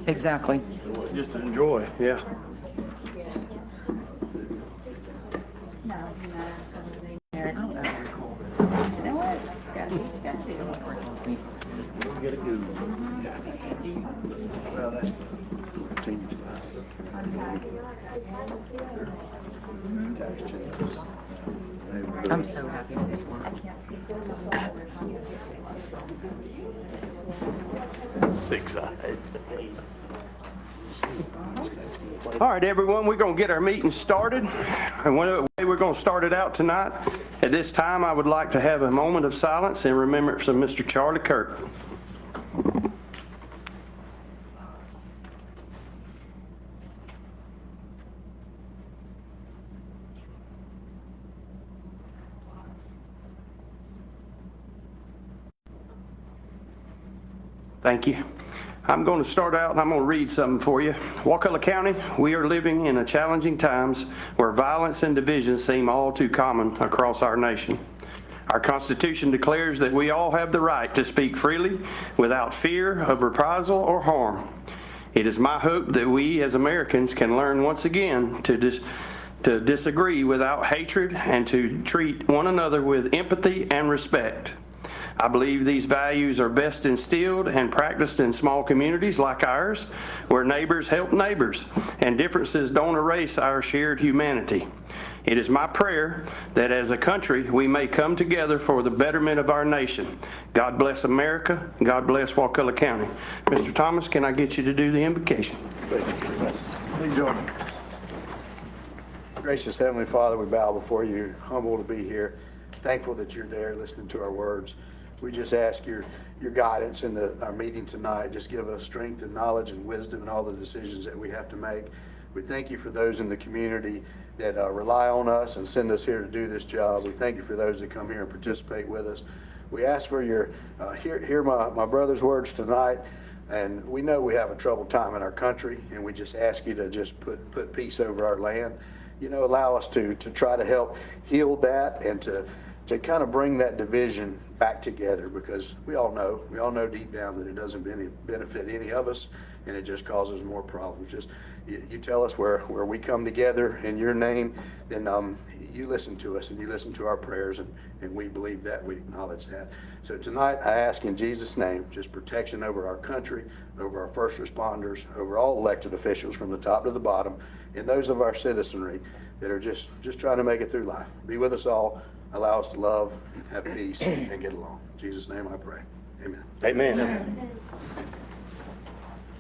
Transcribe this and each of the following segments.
Exactly. Just to enjoy, yeah. We'll get a good one. Well, that's team style. Tax changes. I'm so happy with this one. 6-eyed. All right, everyone, we're going to get our meeting started. And one way we're going to start it out tonight, at this time, I would like to have a moment of silence in remembrance of Mr. Charlie Kirk. Thank you. I'm going to start out and I'm going to read something for you. Wakulla County, we are living in a challenging times where violence and division seem all too common across our nation. Our Constitution declares that we all have the right to speak freely without fear of reprisal or harm. It is my hope that we as Americans can learn once again to disagree without hatred and to treat one another with empathy and respect. I believe these values are best instilled and practiced in small communities like ours, where neighbors help neighbors and differences don't erase our shared humanity. It is my prayer that as a country we may come together for the betterment of our nation. God bless America. God bless Wakulla County. Mr. Thomas, can I get you to do the invocation? Please join me. Gracious Heavenly Father, we bow before you, humble to be here, thankful that you're there listening to our words. We just ask your guidance in our meeting tonight. Just give us strength and knowledge and wisdom in all the decisions that we have to make. We thank you for those in the community that rely on us and send us here to do this job. We thank you for those that come here and participate with us. We ask for your, hear my brother's words tonight. And we know we have a troubled time in our country, and we just ask you to just put peace over our land. You know, allow us to try to help heal that and to kind of bring that division back together, because we all know deep down that it doesn't benefit any of us, and it just causes more problems. Just you tell us where we come together in your name, then you listen to us and you listen to our prayers, and we believe that, we acknowledge that. So tonight I ask in Jesus' name just protection over our country, over our first responders, over all elected officials from the top to the bottom, and those of our citizenry that are just trying to make it through life. Be with us all. Allow us to love, have peace, and get along. In Jesus' name I pray. Amen. Amen.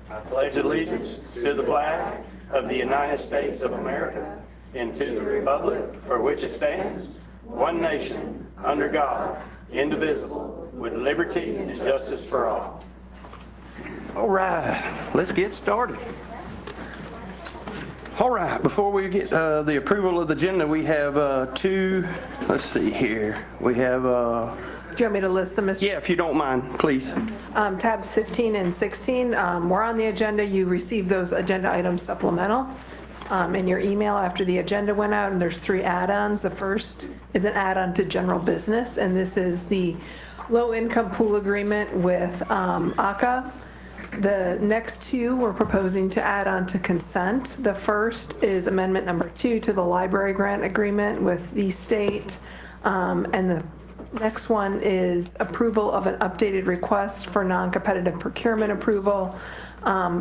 I pledge allegiance to the flag of the United States of America and to the republic for which it stands, one nation, under God, indivisible, with liberty and justice for all. All right, let's get started. All right, before we get the approval of the agenda, we have two, let's see here. We have... Do you want me to list them, Mr.? Yeah, if you don't mind, please. Tabs 15 and 16 were on the agenda. You received those agenda items supplemental in your email after the agenda went out, and there's 3 add-ons. The first is an add-on to general business, and this is the low-income pool agreement with ACA. The next 2 we're proposing to add on to consent. The first is amendment number 2 to the library grant agreement with the state, and the next one is approval of an updated request for non-competitive procurement approval.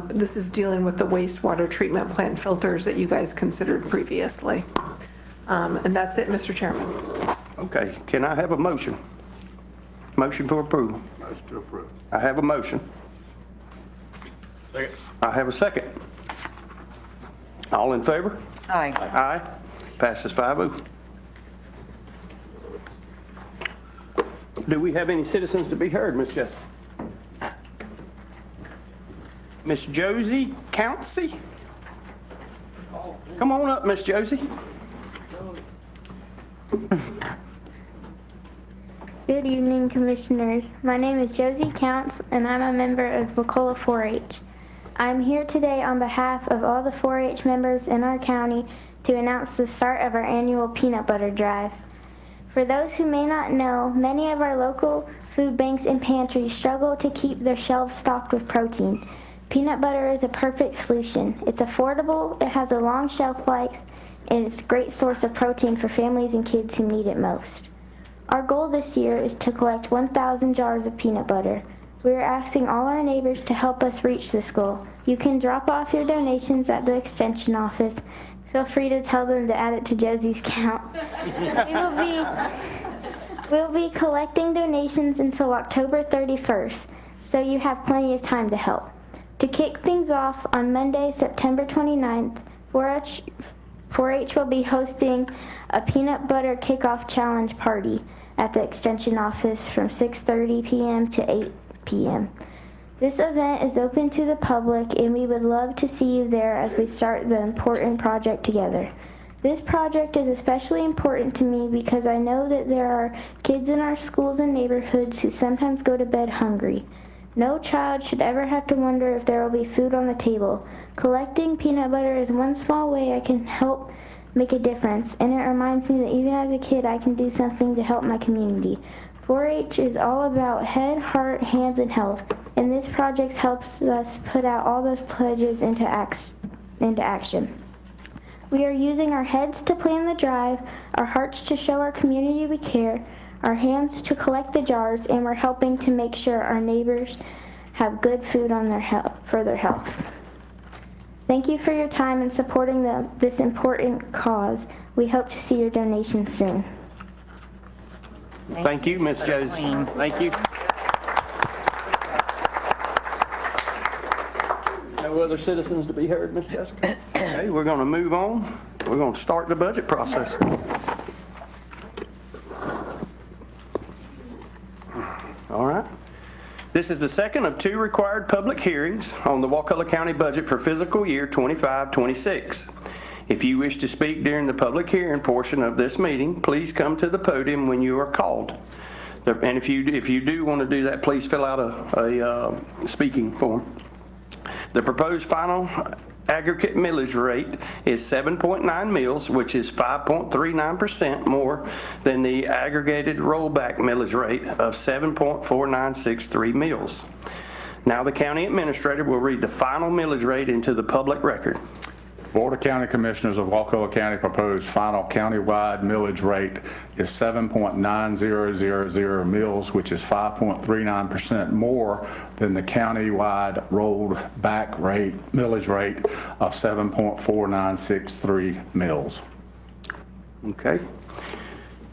This is dealing with the wastewater treatment plant filters that you guys considered previously. And that's it, Mr. Chairman. Okay, can I have a motion? Motion for approval. Motion to approve. I have a motion. Second. I have a second. All in favor? Aye. Aye. Passes 5-0. Do we have any citizens to be heard, Ms. Jessie? Miss Josie Councey? Come on up, Miss Josie. Good evening, Commissioners. My name is Josie Counts, and I'm a member of Wakulla 4-H. I'm here today on behalf of all the 4-H members in our county to announce the start of our annual peanut butter drive. For those who may not know, many of our local food banks and pantries struggle to keep their shelves stocked with protein. Peanut butter is a perfect solution. It's affordable, it has a long shelf life, and it's a great source of protein for families and kids who need it most. Our goal this year is to collect 1,000 jars of peanut butter. We are asking all our neighbors to help us reach this goal. You can drop off your donations at the extension office. Feel free to tell them to add it to Josie's count. We'll be collecting donations until October 31st, so you have plenty of time to help. To kick things off, on Monday, September 29th, 4-H will be hosting a peanut butter kickoff challenge party at the extension office from 6:30 p.m. to 8 p.m. This event is open to the public, and we would love to see you there as we start the important project together. This project is especially important to me because I know that there are kids in our schools and neighborhoods who sometimes go to bed hungry. No child should ever have to wonder if there will be food on the table. Collecting peanut butter is one small way I can help make a difference, and it reminds me that even as a kid I can do something to help my community. 4-H is all about head, heart, hands, and health, and this project helps us put out all those pledges into action. We are using our heads to plan the drive, our hearts to show our community we care, our hands to collect the jars, and we're helping to make sure our neighbors have good food on for their health. Thank you for your time in supporting this important cause. We hope to see your donations soon. Thank you, Ms. Josie. Thank you. No other citizens to be heard, Ms. Jessica? Okay, we're going to move on. We're going to start the budget process. All right. This is the second of 2 required public hearings on the Wakulla County budget for fiscal year 25-26. If you wish to speak during the public hearing portion of this meeting, please come to the podium when you are called. And if you do want to do that, please fill out a speaking form. The proposed final aggregate millage rate is 7.9 mills, which is 5.39% more than the aggregated rollback millage rate of 7.4963 mills. Now the county administrator will read the final millage rate into the public record. Board of County Commissioners of Wakulla County proposed final countywide millage rate is 7.9000 mills, which is 5.39% more than the countywide rolled back rate millage rate of 7.4963 mills. Okay.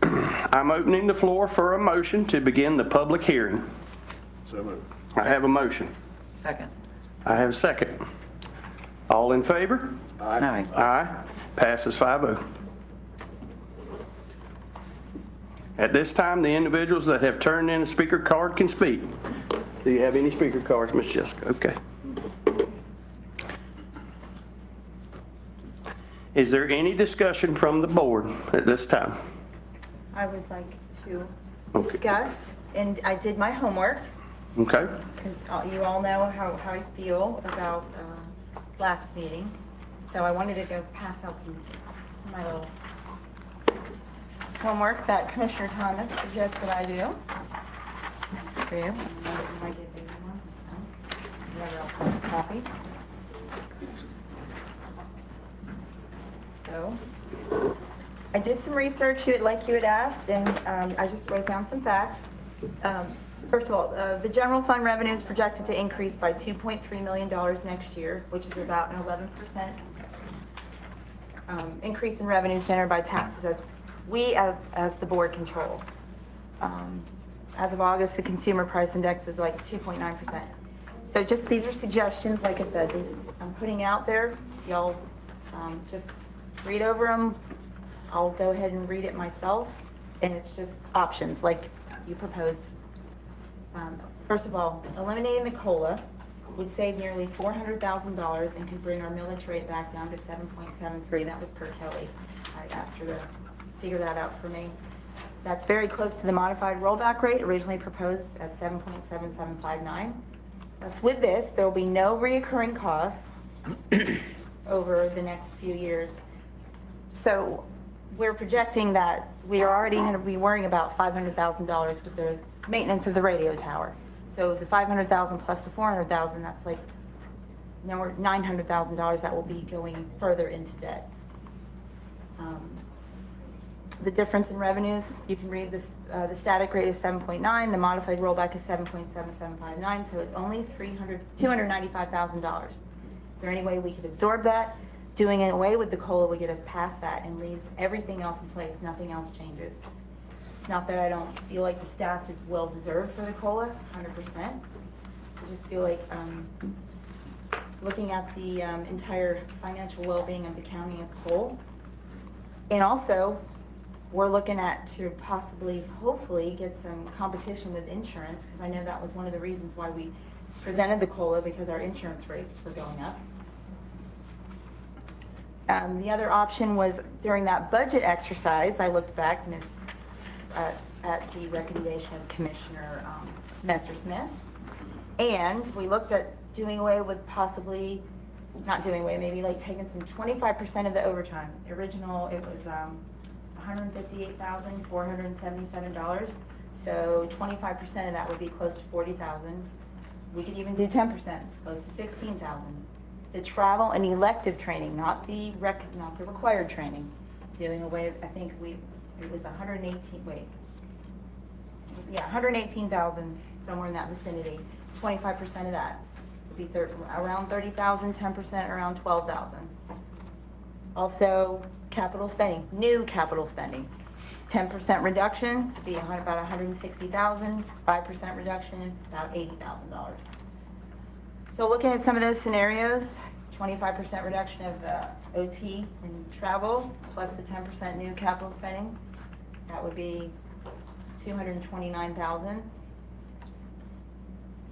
I'm opening the floor for a motion to begin the public hearing. So moved. I have a motion. Second. I have a second. All in favor? Aye. Aye. Passes 5-0. At this time, the individuals that have turned in a speaker card can speak. Do you have any speaker cards, Ms. Jessica? Okay. Is there any discussion from the board at this time? I would like to Okay. discuss, and I did my homework, Okay. because you all know how I feel about last meeting. So I wanted to go pass out my little homework that Commissioner Thomas suggested I do. For you. I give you one. No. Another copy. So, I did some research like you had asked, and I just wrote down some facts. First of all, the general fund revenue is projected to increase by $2.3 million next year, which is about an 11% increase in revenues generated by taxes as the board control. As of August, the consumer price index was like 2.9%. So just these are suggestions, like I said, these I'm putting out there. Y'all just read over them. I'll go ahead and read it myself, and it's just options like you proposed. First of all, eliminating the COLA would save nearly $400,000 and could bring our millage rate back down to 7.73. That was per Kelly. I asked her to figure that out for me. That's very close to the modified rollback rate originally proposed at 7.7759. Thus, with this, there will be no reoccurring costs over the next few years. So we're projecting that we are already going to be worrying about $500,000 with the maintenance of the radio tower. So the $500,000 plus the $400,000, that's like now we're $900,000 that will be going further into debt. The difference in revenues, you can read this, the static rate is 7.9, the modified rollback is 7.7759, so it's only $295,000. Is there any way we could absorb that? Doing it away with the COLA would get us past that and leaves everything else in place, nothing else changes. It's not that I don't feel like the staff is well deserved for the COLA, 100%. I just feel like looking at the entire financial well-being of the county as a whole, and also we're looking at to possibly, hopefully, get some competition with insurance, because I know that was one of the reasons why we presented the COLA, because our insurance rates were going up. The other option was during that budget exercise, I looked back and at the recommendation of Commissioner Messer-Smith, and we looked at doing away with possibly, not doing away, maybe like taking some 25% of the overtime. The original, it was $158,477. So 25% of that would be close to $40,000. We could even do 10%, it's close to $16,000. The travel and elective training, not the required training, doing away, I think it was 118,000, somewhere in that vicinity. 25% of that would be around 30,000, 10% around 12,000. Also, capital spending, new capital spending. 10% reduction would be about 160,000, 5% reduction, about $80,000. So looking at some of those scenarios, 25% reduction of the OT and travel, plus the 10% new capital spending, that would be 229,000,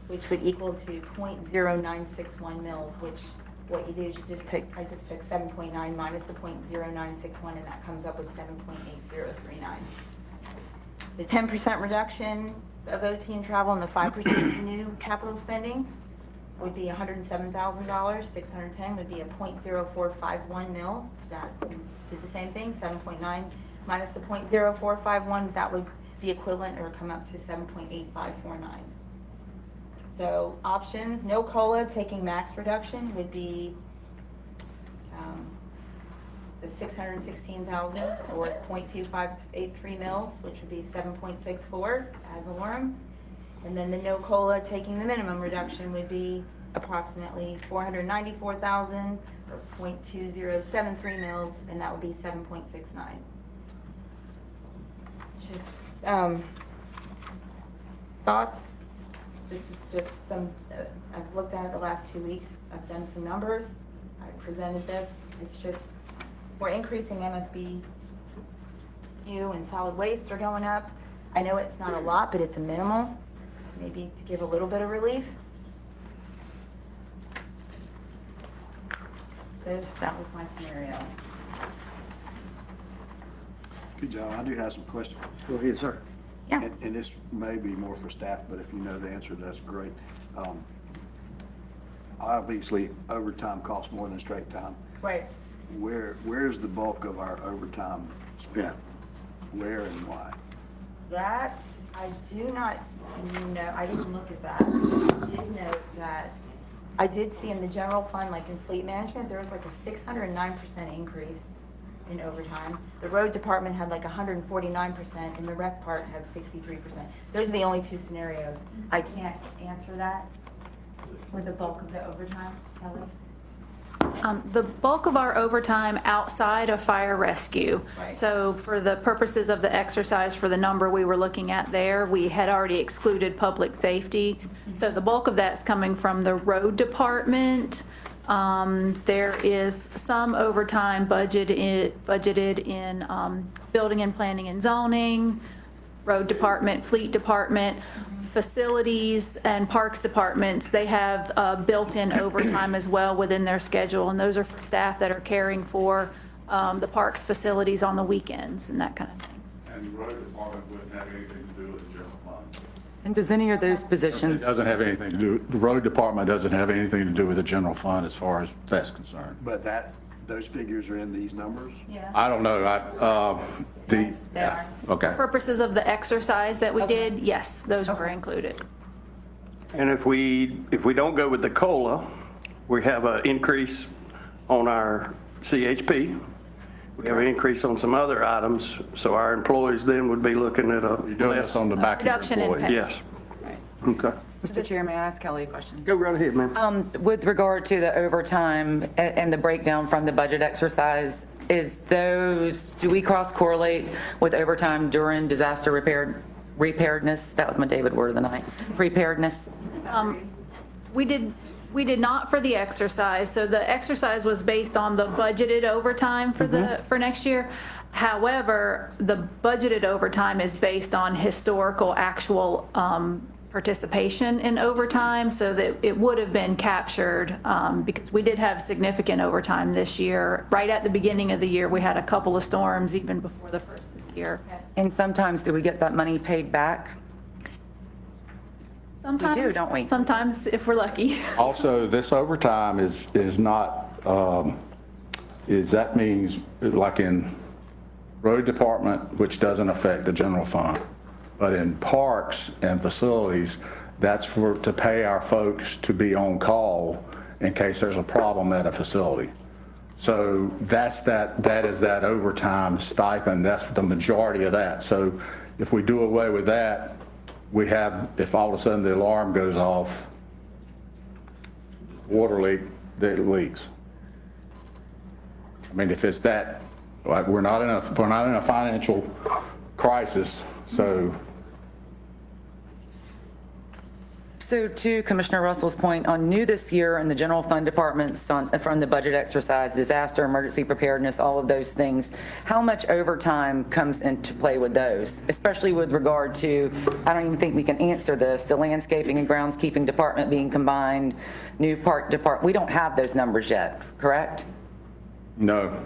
which would equal to 0.0961 mils, which what you do is you just take, I just took 7.9 minus the 0.0961, and that comes up with 7.8039. The 10% reduction of OT and travel and the 5% new capital spending would be $107,000. 610 would be a 0.0451 mil. So that, we just did the same thing, 7.9 minus the 0.0451, that would be equivalent or come up to 7.8549. So options, no COLA, taking max reduction would be the 616,000 or 0.2583 mils, which would be 7.64 ad valorem. And then the no COLA, taking the minimum reduction, would be approximately 494,000 or 0.2073 mils, and that would be 7.69. Just thoughts? This is just some, I've looked at it the last 2 weeks. I've done some numbers. I presented this. It's just, we're increasing MSBU and solid waste are going up. I know it's not a lot, but it's a minimal. Maybe to give a little bit of relief. That was my scenario. Good job. I do have some questions. Go ahead, sir. Yeah. And this may be more for staff, but if you know the answer, that's great. Obviously, overtime costs more than straight time. Right. Where's the bulk of our overtime spent? Where and why? That, I do not know. I didn't look at that. I did note that I did see in the general fund, like in fleet management, there was like a 609% increase in overtime. The road department had like 149%, and the rec part had 63%. Those are the only two scenarios. I can't answer that with the bulk of the overtime, Kelly. The bulk of our overtime outside of fire rescue. Right. So for the purposes of the exercise, for the number we were looking at there, we had already excluded public safety. So the bulk of that's coming from the road department. There is some overtime budgeted in building and planning and zoning, road department, fleet department, facilities and parks departments. They have built-in overtime as well within their schedule, and those are for staff that are caring for the parks facilities on the weekends and that kind of thing. And the road department wouldn't have anything to do with the general fund. And does any of those It positions, doesn't have anything to do, the road department doesn't have anything to do with the general fund as far as that's concerned. But those figures are in these numbers? Yeah. I don't know, Yes, they are. Okay. Purposes of the exercise that we did, yes, those were included. And if we don't go with the COLA, We have an increase on our CHP. We have an increase on some other items, so our employees then would be looking at a You're doing less. this on the back of your Reduction in employee. pay. Yes. Okay. Mr. Chair, may I ask Kelly a question? Go right ahead, ma'am. With regard to the overtime and the breakdown from the budget exercise, do we cross-correlate with overtime during disaster preparedness? That was my David word of the night. Preparedness? We did not for the exercise. So the exercise was based on the budgeted overtime for next year. However, the budgeted overtime is based on historical actual participation in overtime, so that it would have been captured because we did have significant overtime this year. Right at the beginning of the year, we had a couple of storms even before the first of the year. And sometimes do we get that money paid back? Sometimes, don't we? Sometimes, if we're lucky. Also, this overtime is not, that means like in road department, which doesn't affect the general fund. But in parks and facilities, that's to pay our folks to be on call in case there's a problem at a facility. So that is that overtime stipend. That's the majority of that. So if we do away with that, we have, if all of a sudden the alarm goes off, water leak, that it leaks. I mean, if it's that, like, we're not in a financial crisis, so. So to Commissioner Russell's point, on new this year in the general fund departments from the budget exercise, disaster, emergency preparedness, all of those things, how much overtime comes into play with those? Especially with regard to, I don't even think we can answer this, the landscaping and groundskeeping department being combined, new park department, we don't have those numbers yet, correct? No.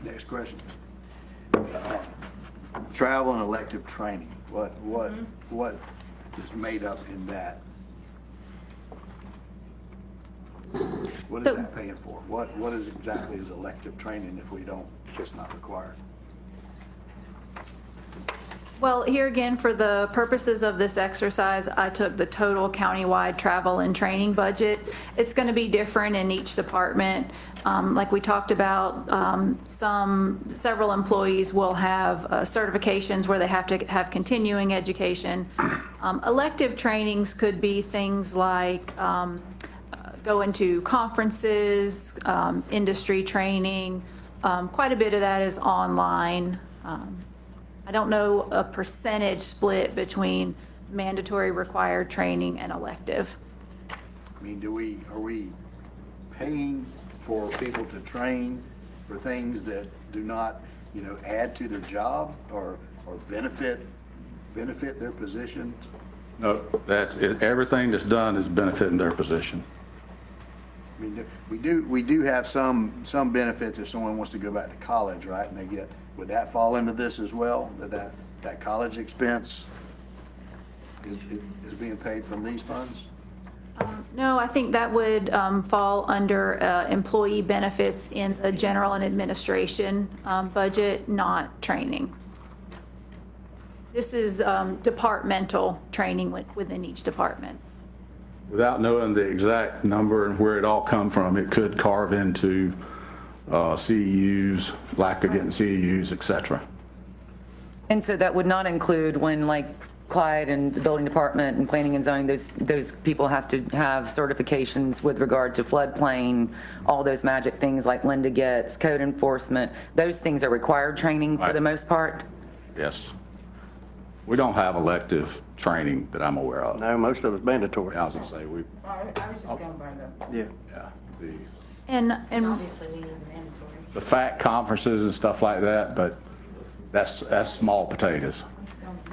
Next question. Travel and elective training, what is made up in that? What is So- that paying for? What is exactly is elective training if it's not required? Well, here again, for the purposes of this exercise, I took the total countywide travel and training budget. It's going to be different in each department. Like we talked about, several employees will have certifications where they have to have continuing education. Elective trainings could be things like going to conferences, industry training. Quite a bit of that is online. I don't know a percentage split between mandatory required training and elective. I mean, are we paying for people to train for things that do not, add to their job or benefit their position? No, that's it. Everything that's done is benefiting their position. I mean, we do have some benefits if someone wants to go back to college, right? And would that fall into this as well? That college expense is being paid from these funds? No, I think that would fall under employee benefits in the general and administration budget, not training. This is departmental training within each department. Without knowing the exact number and where it all come from, it could carve into CEUs, lack of getting CEUs, et cetera. And so that would not include when, like, Clyde and the building department and planning and zoning, those people have to have certifications with regard to floodplain, all those magic things like Linda gets, code enforcement. Those things are required training for Right. the most part? Yes. We don't have elective training that I'm aware of. No, most of it's mandatory. I was gonna say, I was just going by the, Yeah. And obviously we need mandatory. the FAC conferences and stuff like that, but that's small potatoes.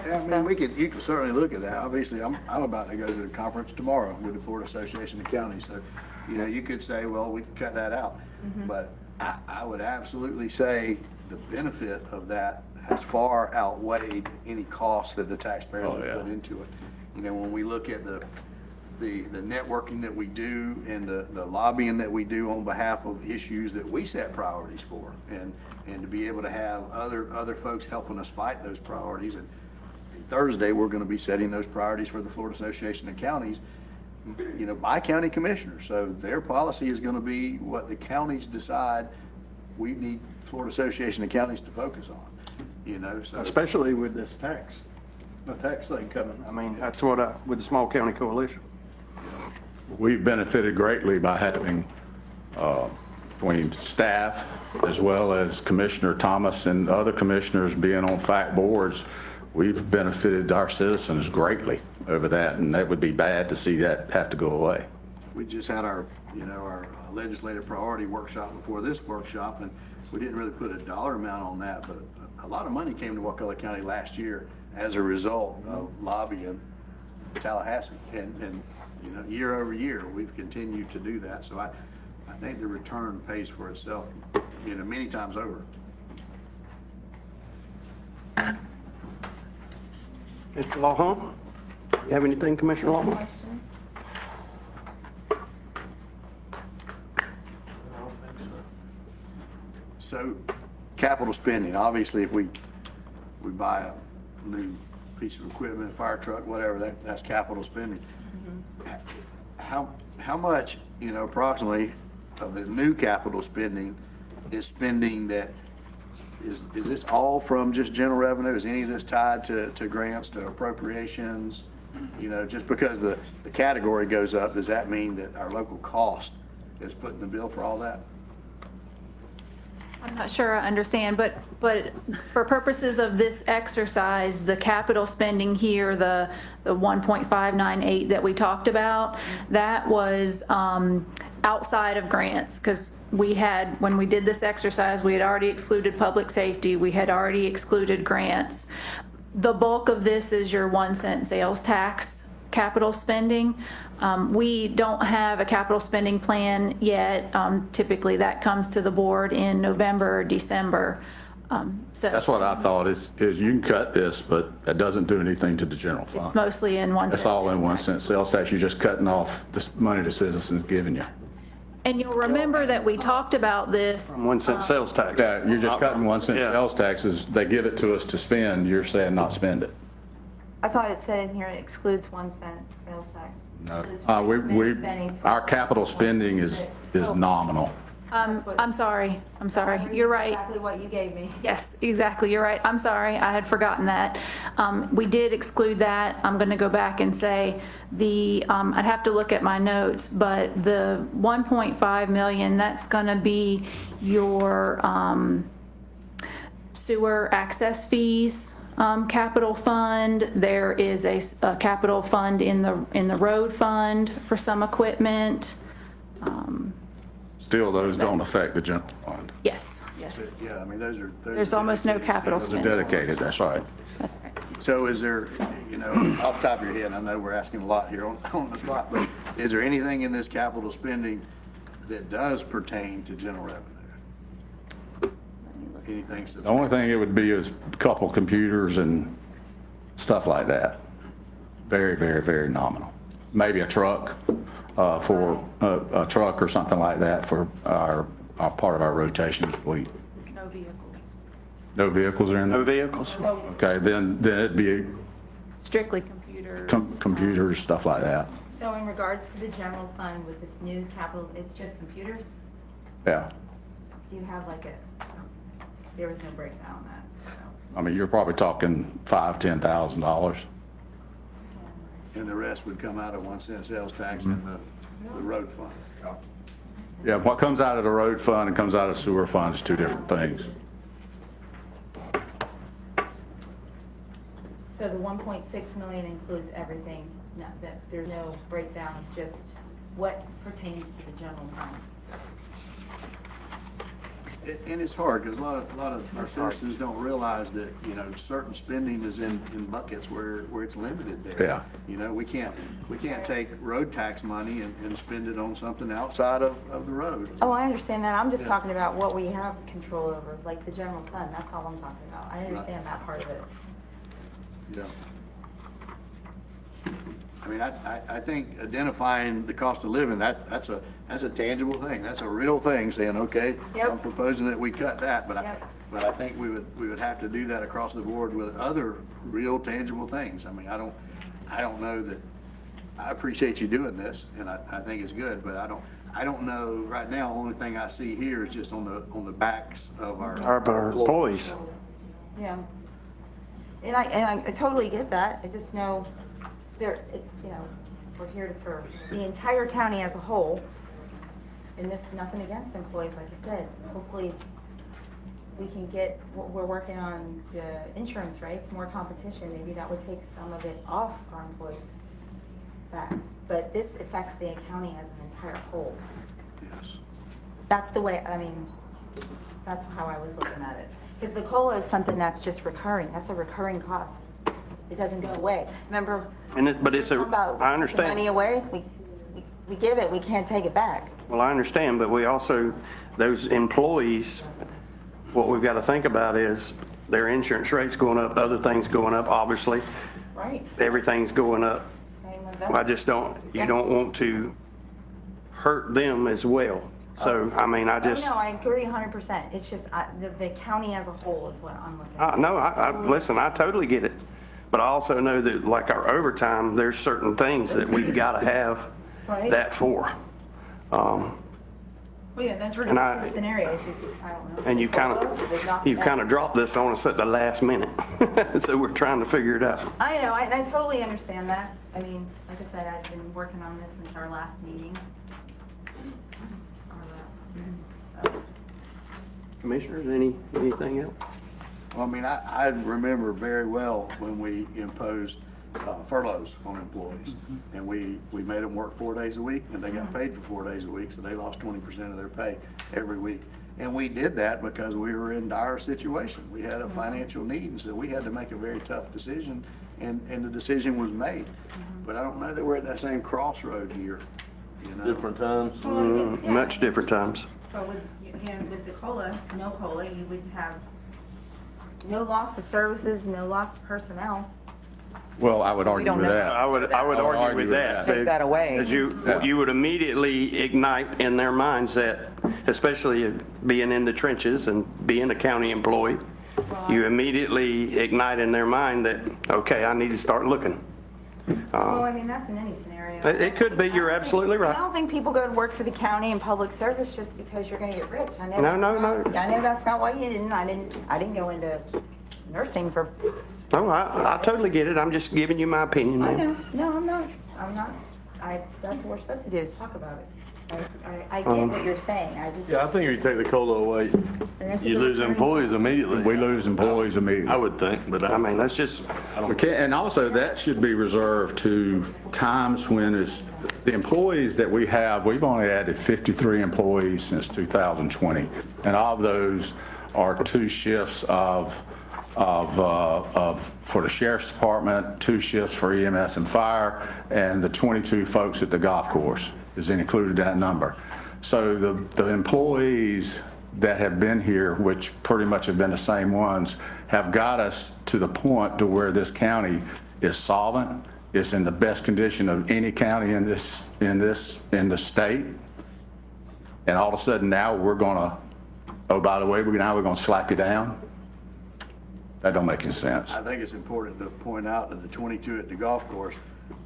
Yeah, I mean, you can certainly look at that. Obviously, I'm about to go to the conference tomorrow with the Florida Association of Counties. So, you could say, well, we can cut that out. But I would absolutely say the benefit of that has far outweighed any cost that the taxpayer Oh, would yeah. put into it. When we look at the the networking that we do and the lobbying that we do on behalf of issues that we set priorities for, and to be able to have other folks helping us fight those priorities. And Thursday, we're going to be setting those priorities for the Florida Association of Counties, by county commissioners. So their policy is going to be what the counties decide we need Florida Association of Counties to focus on, so. Especially with this the tax thing coming. I mean, that's what with the small county coalition. We've benefited greatly by having, between staff as well as Commissioner Thomas and other commissioners being on FACT boards, we've benefited our citizens greatly over that, and that would be bad to see that have to go away. We just had our legislative priority workshop before this workshop, and we didn't really put a dollar amount on that, but a lot of money came to Wakulla County last year as a result of lobbying Tallahassee. And year over year, we've continued to do that. So I think the return pays for itself, many times over. Mr. Lawhorn, you have anything, Commissioner Lawhorn? So capital spending, obviously, if we buy a new piece of equipment, fire truck, whatever, that's capital spending. How much, approximately of the new capital spending is spending that is this all from just general revenue? Is any of this tied to grants, to appropriations? Just because the category goes up, does that mean that our local cost is putting the bill for all that? I'm not sure I understand, but for purposes of this exercise, the capital spending here, the 1.598 that we talked about, that was outside of grants, because when we did this exercise, we had already excluded public safety, we had already excluded grants. The bulk of this is your 1-cent sales tax capital spending. We don't have a capital spending plan yet. Typically, that comes to the board in November or December. So That's what I thought, is you can cut this, but that doesn't do anything to the general fund. it's mostly in 1 cent. That's all in sales 1 tax. cent sales tax. You're just cutting off the money the citizens giving you. And you'll remember that we talked about this. 1 cent sales tax. Yeah, you're just cutting 1 cent Yeah. sales taxes. They give it to us to spend. You're saying not spend it. I thought it said in here it excludes 1 cent sales tax. No. Excludes spending. Our capital spending is nominal. I'm sorry. You're right. Exactly what you gave me. Yes, exactly. You're right. I'm sorry. I had forgotten that. We did exclude that. I'm going to go back and say I'd have to look at my notes, but the 1.5 million, that's going to be your sewer access fees. Capital fund. There is a capital fund in the road fund for some equipment. Still, those don't affect the general fund. Yes. Yeah, I mean, those are. There's almost no capital Those are spending. dedicated, that's right. So is there, off the top of your head, I know we're asking a lot here on the spot, but is there anything in this capital spending that does pertain to general revenue? Anything The substantial? only thing it would be is a couple computers and stuff like that. Very, very, very nominal. Maybe a truck, for a truck or something like that for our part of our rotation fleet. No vehicles. No vehicles are in No there? vehicles? Okay, then it'd be Strictly computers. computers, stuff like that. So in regards to the general fund with this new capital, it's just computers? Yeah. Do you have there was no breakdown on that, so. I mean, you're probably talking $5,000-$10,000. And the rest would come out of 1 cent sales tax and the road fund. Yeah, what comes out of the road fund and comes out of sewer fund is two different things. So the 1.6 million includes everything, not that there's no breakdown, just what pertains to the general fund? And it's hard, because a lot of our citizens don't realize that, certain spending is in buckets where it's limited there. Yeah. We can't take road tax money and spend it on something outside of the road. Oh, I understand that. I'm just Yeah. talking about what we have control over, like the general fund. That's all I'm talking about. I understand that part of it. Yeah. I mean, I think identifying the cost of living, that's a tangible thing. That's a real thing, saying, okay, Yep. I'm proposing that we cut that, but Yep. but I think we would have to do that across the board with other real tangible things. I mean, I don't know that, I appreciate you doing this, and I think it's good, but I don't know, right now, the only thing I see here is just on the backs of our Employees. Yeah. And I totally get that. I just know we're here for the entire county as a whole. And this is nothing against employees, like I said. Hopefully, we can get, we're working on the insurance rates, more competition. Maybe that would take some of it off our employees' backs. But this affects the county as an entire whole. Yes. That's the way, I mean, that's how I was looking at it. Because the COLA is something that's just recurring. That's a recurring cost. It doesn't go away. Remember? But it's I understand. The money away, we give it, we can't take it back. Well, I understand, but we also, those employees, what we've got to think about is their insurance rates going up, other things going up, obviously. Right. Everything's going up. Same with them. I just don't, you don't want to hurt them as well. So, I mean, I just. No, I agree 100%. It's just the county as a whole is what I'm looking at. No, listen, I totally get it. But I also know that, like our overtime, there's certain things that we've got to have Right. that for. Well, yeah, that's And I- ridiculous scenarios. I don't know. And you kind of dropped this on us at the last minute. So we're trying to figure it out. I know, I totally understand that. I mean, like I said, I've been working on this since our last meeting. So. Commissioners, anything else? Well, I mean, I remember very well when we imposed furloughs on employees. And we made them work 4 days a week, and they got paid for 4 days a week, so they lost 20% of their pay every week. And we did that because we were in dire situation. We had a financial need, and so we had to make a very tough decision, and the decision was made. But I don't know that we're at that same crossroad here, you know? Different times. Much different times. But with the COLA, no COLA, you would have no loss of services, no loss of personnel. Well, I would argue don't with know. that. I would argue with that. Take that away. Because you would immediately ignite in their minds that, especially being in the trenches and being a county employee, you immediately ignite in their mind that, okay, I need to start looking. Well, I mean, that's in any scenario. It could be, you're absolutely right. I don't think people go to work for the county in public service just because you're gonna get rich. I know. No. I know that's not why you didn't. I didn't go into nursing for. No, I totally get it. I'm just giving you my opinion, I ma'am. know. No, I'm not. That's what we're supposed to do, is talk about it. I get what you're saying. I just. Yeah, I think if you take the COLA away, this is you a lose recurring- employees immediately. We lose employees immediately. I would think, but I mean, that's just, We can't, and also that should be reserved to times when it's, the employees that we have, we've only added 53 employees since 2020. And of those are 2 shifts for the sheriff's department, 2 shifts for EMS and fire, and the 22 folks at the golf course is included in that number. So the employees that have been here, which pretty much have been the same ones, have got us to the point to where this county is solvent. It's in the best condition of any county in the state. And all of a sudden now we're gonna, oh, by the way, now we're gonna slack it down. That don't make any sense. I think it's important to point out that the 22 at the golf course,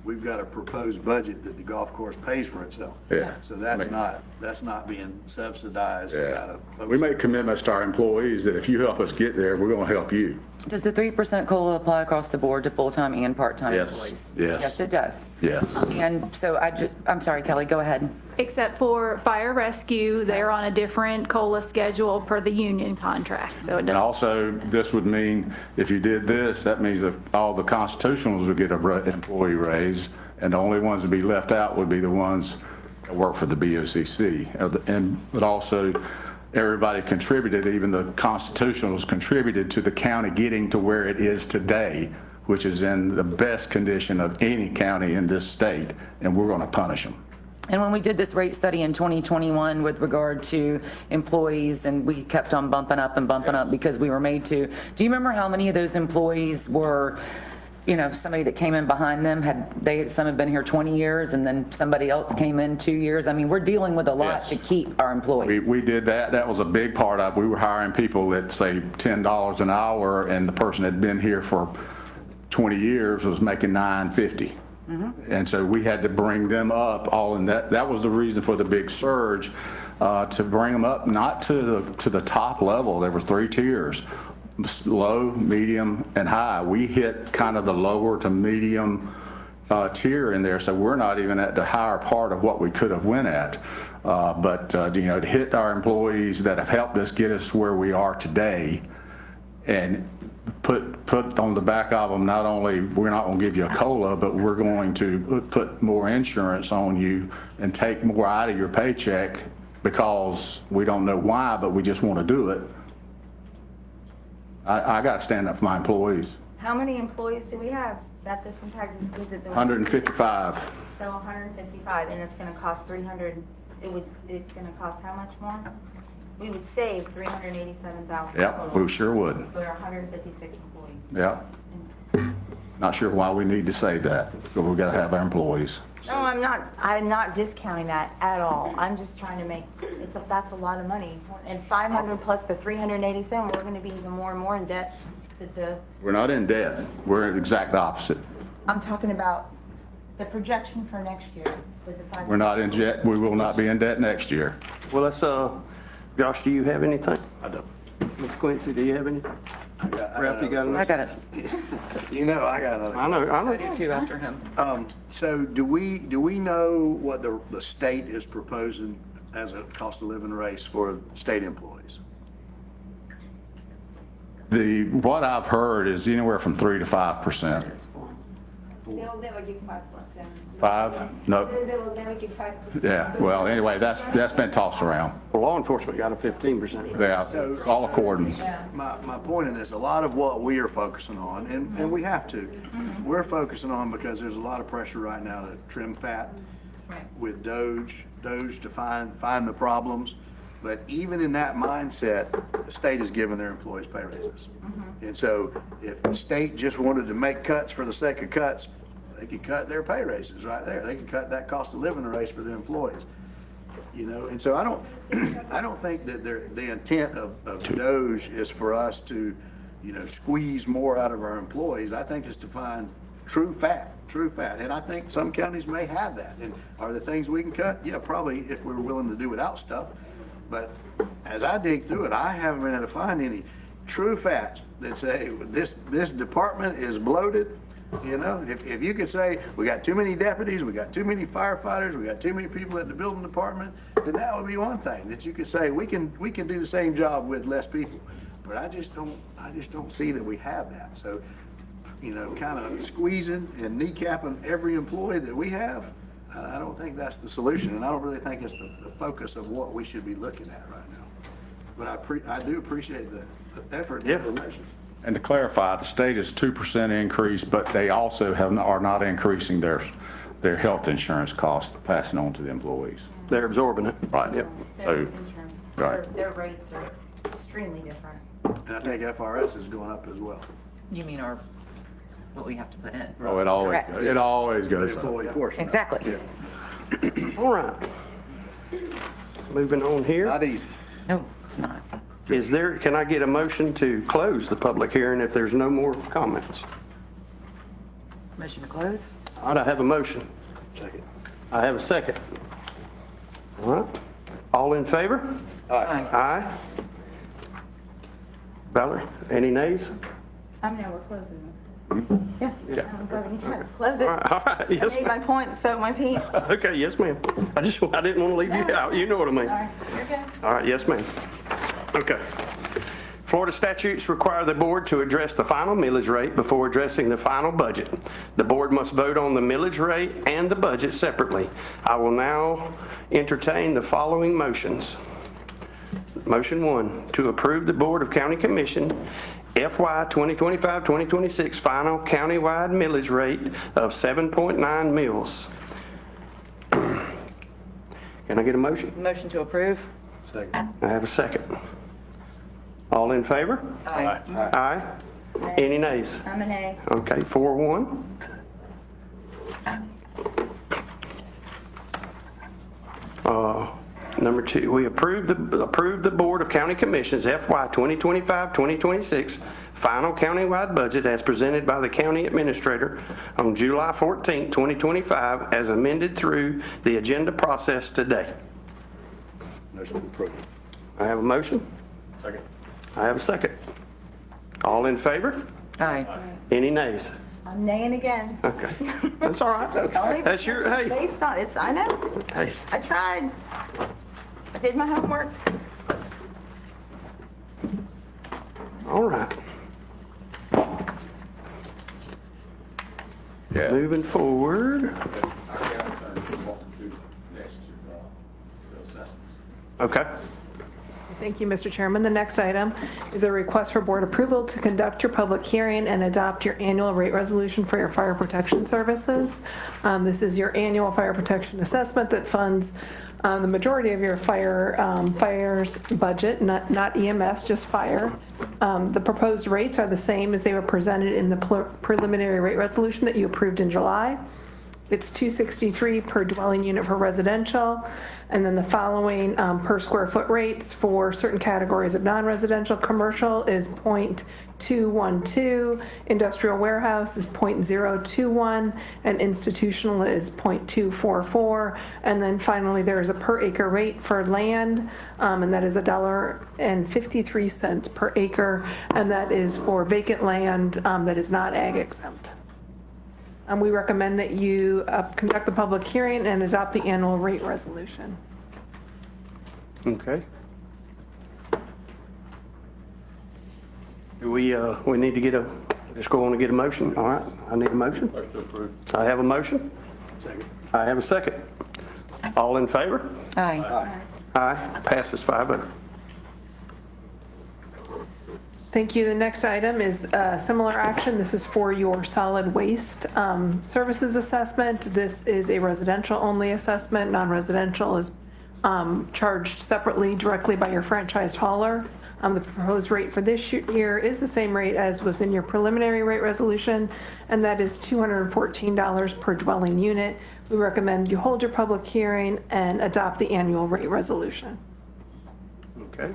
we've got a proposed budget that the golf course pays for itself. Yeah. So that's not being subsidized. Yeah. We make commitments to our employees that if you help us get there, we're gonna help you. Does the 3% COLA apply across the board to full-time and part-time Yes, employees? yes. Yes, it does. Yes. And so I'm sorry, Kelly, go ahead. Except for fire rescue, they're on a different COLA schedule per the union contract, so it And doesn't. also, this would mean, if you did this, that means that all the constitutionals would get an employee raise, and the only ones to be left out would be the ones that work for the BOCC. But also, everybody contributed, even the constitutionals contributed to the county getting to where it is today, which is in the best condition of any county in this state, and we're going to punish them. And when we did this rate study in 2021 with regard to employees, and we kept on bumping up and bumping up because we were made to, do you remember how many of those employees were somebody that came in behind them, some had been here 20 years, and then somebody else came in 2 years. I mean, we're dealing with a lot Yes. to keep our employees. We did that. That was a big part of, we were hiring people that say $10 an hour, and the person had been here for 20 years was making $9.50. And so we had to bring them up all in that. That was the reason for the big surge, to bring them up, not to the top level. There were 3 tiers, low, medium, and high. We hit kind of the lower to medium tier in there, so we're not even at the higher part of what we could have went at. But to hit our employees that have helped us get us where we are today, and put on the back of them, not only we're not going to give you a COLA, but we're going to put more insurance on you and take more out of your paycheck because we don't know why, but we just want to do it. I got to stand up for my employees. How many employees do we have that this impacts? Is it the 155. So 155, and it's going to cost 300. It's going to cost how much more? We would save $387,000. Yep, we sure would. For 156 employees. Yep. Not sure why we need to say that, but we've got to have our employees. No, I'm not discounting that at all. I'm just trying to make, that's a lot of money. And 500 plus the 387, we're going to be even more and more in debt. We're not in debt. We're the exact opposite. I'm talking about the projection for next year with the 500. We're not in debt. We will not be in debt next year. Well, let's, Josh, do you have anything? I don't. Ms. Quincy, do you have anything? Ralph, you got I anything? got it. I got another. I I do know. too after him. So do we know what the state is proposing as a cost of living raise for state employees? What I've heard is anywhere from 3 to 5%. They'll never give 5%. 5? No. They will never give 5%. Yeah, well, anyway, that's been tossed around. Well, law enforcement got a 15%. Yeah, all according. My point in this, a lot of what we are focusing on, and we have to, we're focusing on because there's a lot of pressure right now to trim fat with Doge to find the problems. But even in that mindset, the state is giving their employees pay raises. And so if the state just wanted to make cuts for the sake of cuts, they could cut their pay raises right there. They could cut that cost of living raise for their employees. And so I don't think that the intent of Doge is for us to, squeeze more out of our employees. I think it's to find true fat. And I think some counties may have that. And are there things we can cut? Yeah, probably if we were willing to do without stuff. But as I dig through it, I haven't been able to find any true facts that say this department is bloated. If you could say we got too many deputies, we got too many firefighters, we got too many people at the building department, then that would be one thing that you could say we can do the same job with less people. But I just don't see that we have that. So, kind of squeezing and kneecapping every employee that we have, I don't think that's the solution, and I don't really think it's the focus of what we should be looking at right now. But I do appreciate the effort and information. And to clarify, the state is 2% increase, but they also are not increasing their health insurance costs, passing on to the employees. They're absorbing it. Right. Yep. So, right. Their rates are extremely different. And I think FRS is going up as well. You mean what we have to put in? Oh, it always goes up. Employee portion. Exactly. All right. Moving on here. Not easy. No, it's not. Can I get a motion to close the public hearing if there's no more comments? Motion to close? All right, I have a motion. Second. I have a second. All right. All in favor? Aye. Aye. Valerie, any nays? I mean, we're closing. Yeah. Close it. All right, I yes, made my ma'am. point, spoke my piece. Okay, yes, ma'am. I didn't want to leave you out. You know what I mean. Sorry, you're good. All right, yes, ma'am. Okay. Florida statutes require the board to address the final millage rate before addressing the final budget. The board must vote on the millage rate and the budget separately. I will now entertain the following motions. Motion 1, to approve the Board of County Commission FY 2025-2026 final countywide millage rate of 7.9 mils. Can I get a motion? Motion to approve? Second. I have a second. All in favor? Aye. Aye. Any nays? I'm an A. Okay, 4-1. Number 2, we approved the Board of County Commissions FY 2025-2026 final countywide budget as presented by the county administrator on July 14, 2025, as amended through the agenda process today. Motion approved. I have a motion. Second. I have a second. All in favor? Aye. Any nays? I'm naying again. Okay, that's all right. Only That's your, hey, Based on, it's, I know, hey. I tried. I did my homework. All right. Yeah. Moving forward. Okay. Thank you, Mr. Chairman. The next item is a request for board approval to conduct your public hearing and adopt your annual rate resolution for your fire protection services. This is your annual fire protection assessment that funds the majority of your fire's budget, not EMS, just fire. The proposed rates are the same as they were presented in the preliminary rate resolution that you approved in July. It's $263 per dwelling unit for residential, and then the following per square foot rates for certain categories of non-residential. Commercial is 0.212, industrial warehouse is 0.021, and institutional is 0.244. And then finally, there is a per acre rate for land, and that is $1.53 per acre, and that is for vacant land that is not ag exempt. We recommend that you conduct the public hearing and adopt the annual rate resolution. Okay. Do we need to get just go on and get a motion? All right, I need a motion. Motion approved. I have a motion. Second. I have a second. All in favor? Aye. Aye. Passes 5-0. Thank you. The next item is similar action. This is for your solid waste services assessment. This is a residential-only assessment. Non-residential is charged separately directly by your franchised hauler. The proposed rate for this year is the same rate as was in your preliminary rate resolution, and that is $214 per dwelling unit. We recommend you hold your public hearing and adopt the annual rate resolution. Okay.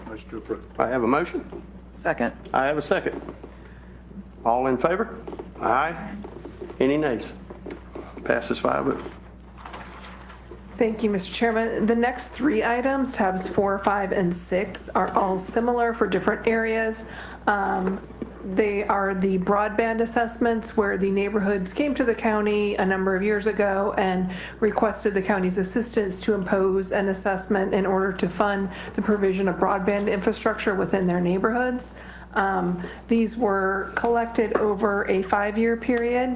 Motion to approve. I have a motion. Second. I have a second. All in favor? Aye. Any nays? Passes 5-0. Thank you, Mr. Chairman. The next three items, tabs 4, 5, and 6, are all similar for different areas. They are the broadband assessments where the neighborhoods came to the county a number of years ago and requested the county's assistance to impose an assessment in order to fund the provision of broadband infrastructure within their neighborhoods. These were collected over a 5-year period.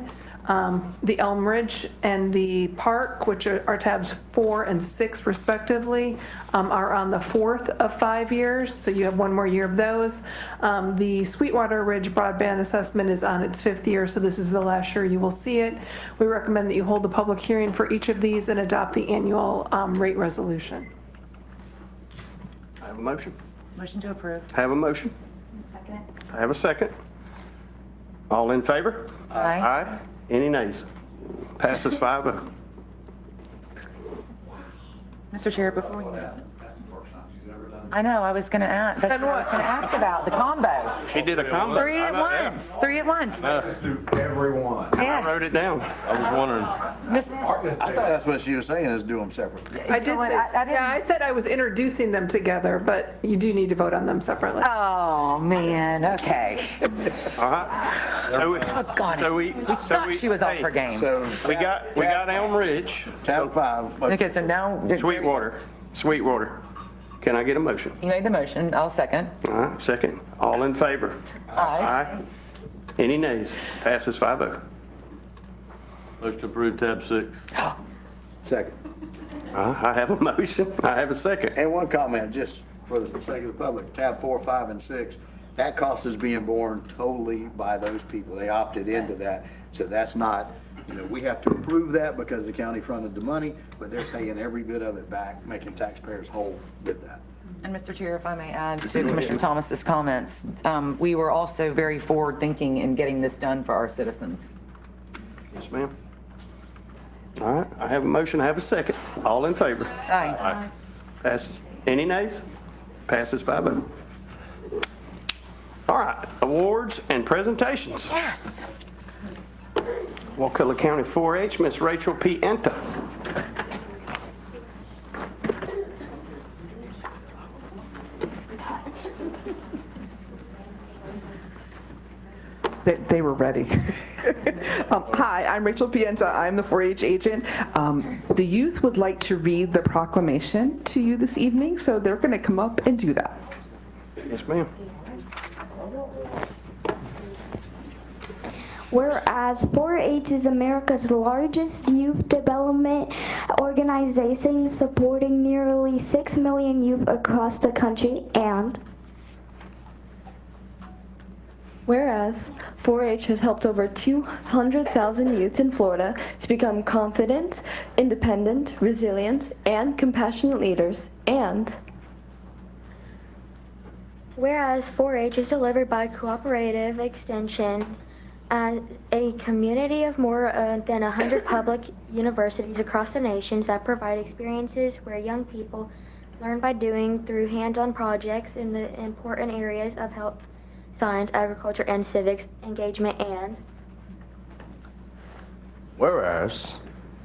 The Elm Ridge and the Park, which are tabs 4 and 6 respectively, are on the 4th of 5 years, so you have one more year of those. The Sweetwater Ridge broadband assessment is on its 5th year, so this is the last year you will see it. We recommend that you hold the public hearing for each of these and adopt the annual rate resolution. I have a motion. Motion to approve. I have a motion. Second. I have a second. All in favor? Aye. Aye. Any nays? Passes 5-0. Mr. Chair, before we... I know, I was going to ask, that's what I was going to ask about, the combo. She did a combo. Three at once, three at once. Everyone. I wrote it down. I was wondering. I thought that's what she was saying, is do them separately. I did say, I didn't- yeah, I said I was introducing them together, but you do need to vote on them separately. Oh, man, okay. All right. So we Thought she was off her game. So We got Elm Ridge, tab 5. Okay, so now... Sweetwater. Can I get a motion? You made the motion, I'll second. All right, second. All in favor? Aye. Any nays? Passes 5-0. Motion approved, tab 6. Second. I have a motion. I have a second. And one comment, just for the sake of the public, tab 4, 5, and 6, that cost is being borne totally by those people. They opted into that. So that's not, we have to approve that because the county fronted the money, but they're paying every bit of it back, making taxpayers whole with that. And Mr. Chair, if I may add to Commissioner Thomas's comments, we were also very forward-thinking in getting this done for our citizens. Yes, ma'am. All right, I have a motion, I have a second. All in favor? Aye. Passes. Any nays? Passes 5-0. All right, awards and presentations. Yes. Wakulla County 4-H, Miss Rachel P. Enta. They were ready. Hi, I'm Rachel Pienta. I'm the 4-H agent. The youth would like to read the proclamation to you this evening, so they're going to come up and do that. Yes, ma'am. Whereas 4-H is America's largest youth development organization supporting nearly 6 million youth across the country, and whereas 4-H has helped over 200,000 youth in Florida to become confident, independent, resilient, and compassionate leaders, and whereas 4-H is delivered by cooperative extensions as a community of more than 100 public universities across the nation that provide experiences where young people learn by doing through hands-on projects in the important areas of health, science, agriculture, and civics engagement, and whereas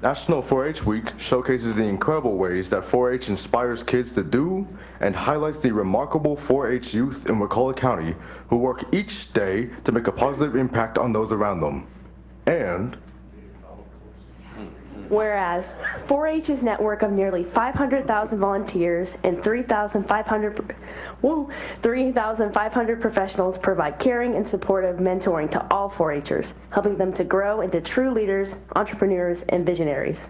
National 4-H Week showcases the incredible ways that 4-H inspires kids to do and highlights the remarkable 4-H youth in Wakulla County who work each day to make a positive impact on those around them. And whereas 4-H's network of nearly 500,000 volunteers and 3,500 professionals provide caring and supportive mentoring to all 4-Hers, helping them to grow into true leaders, entrepreneurs, and visionaries.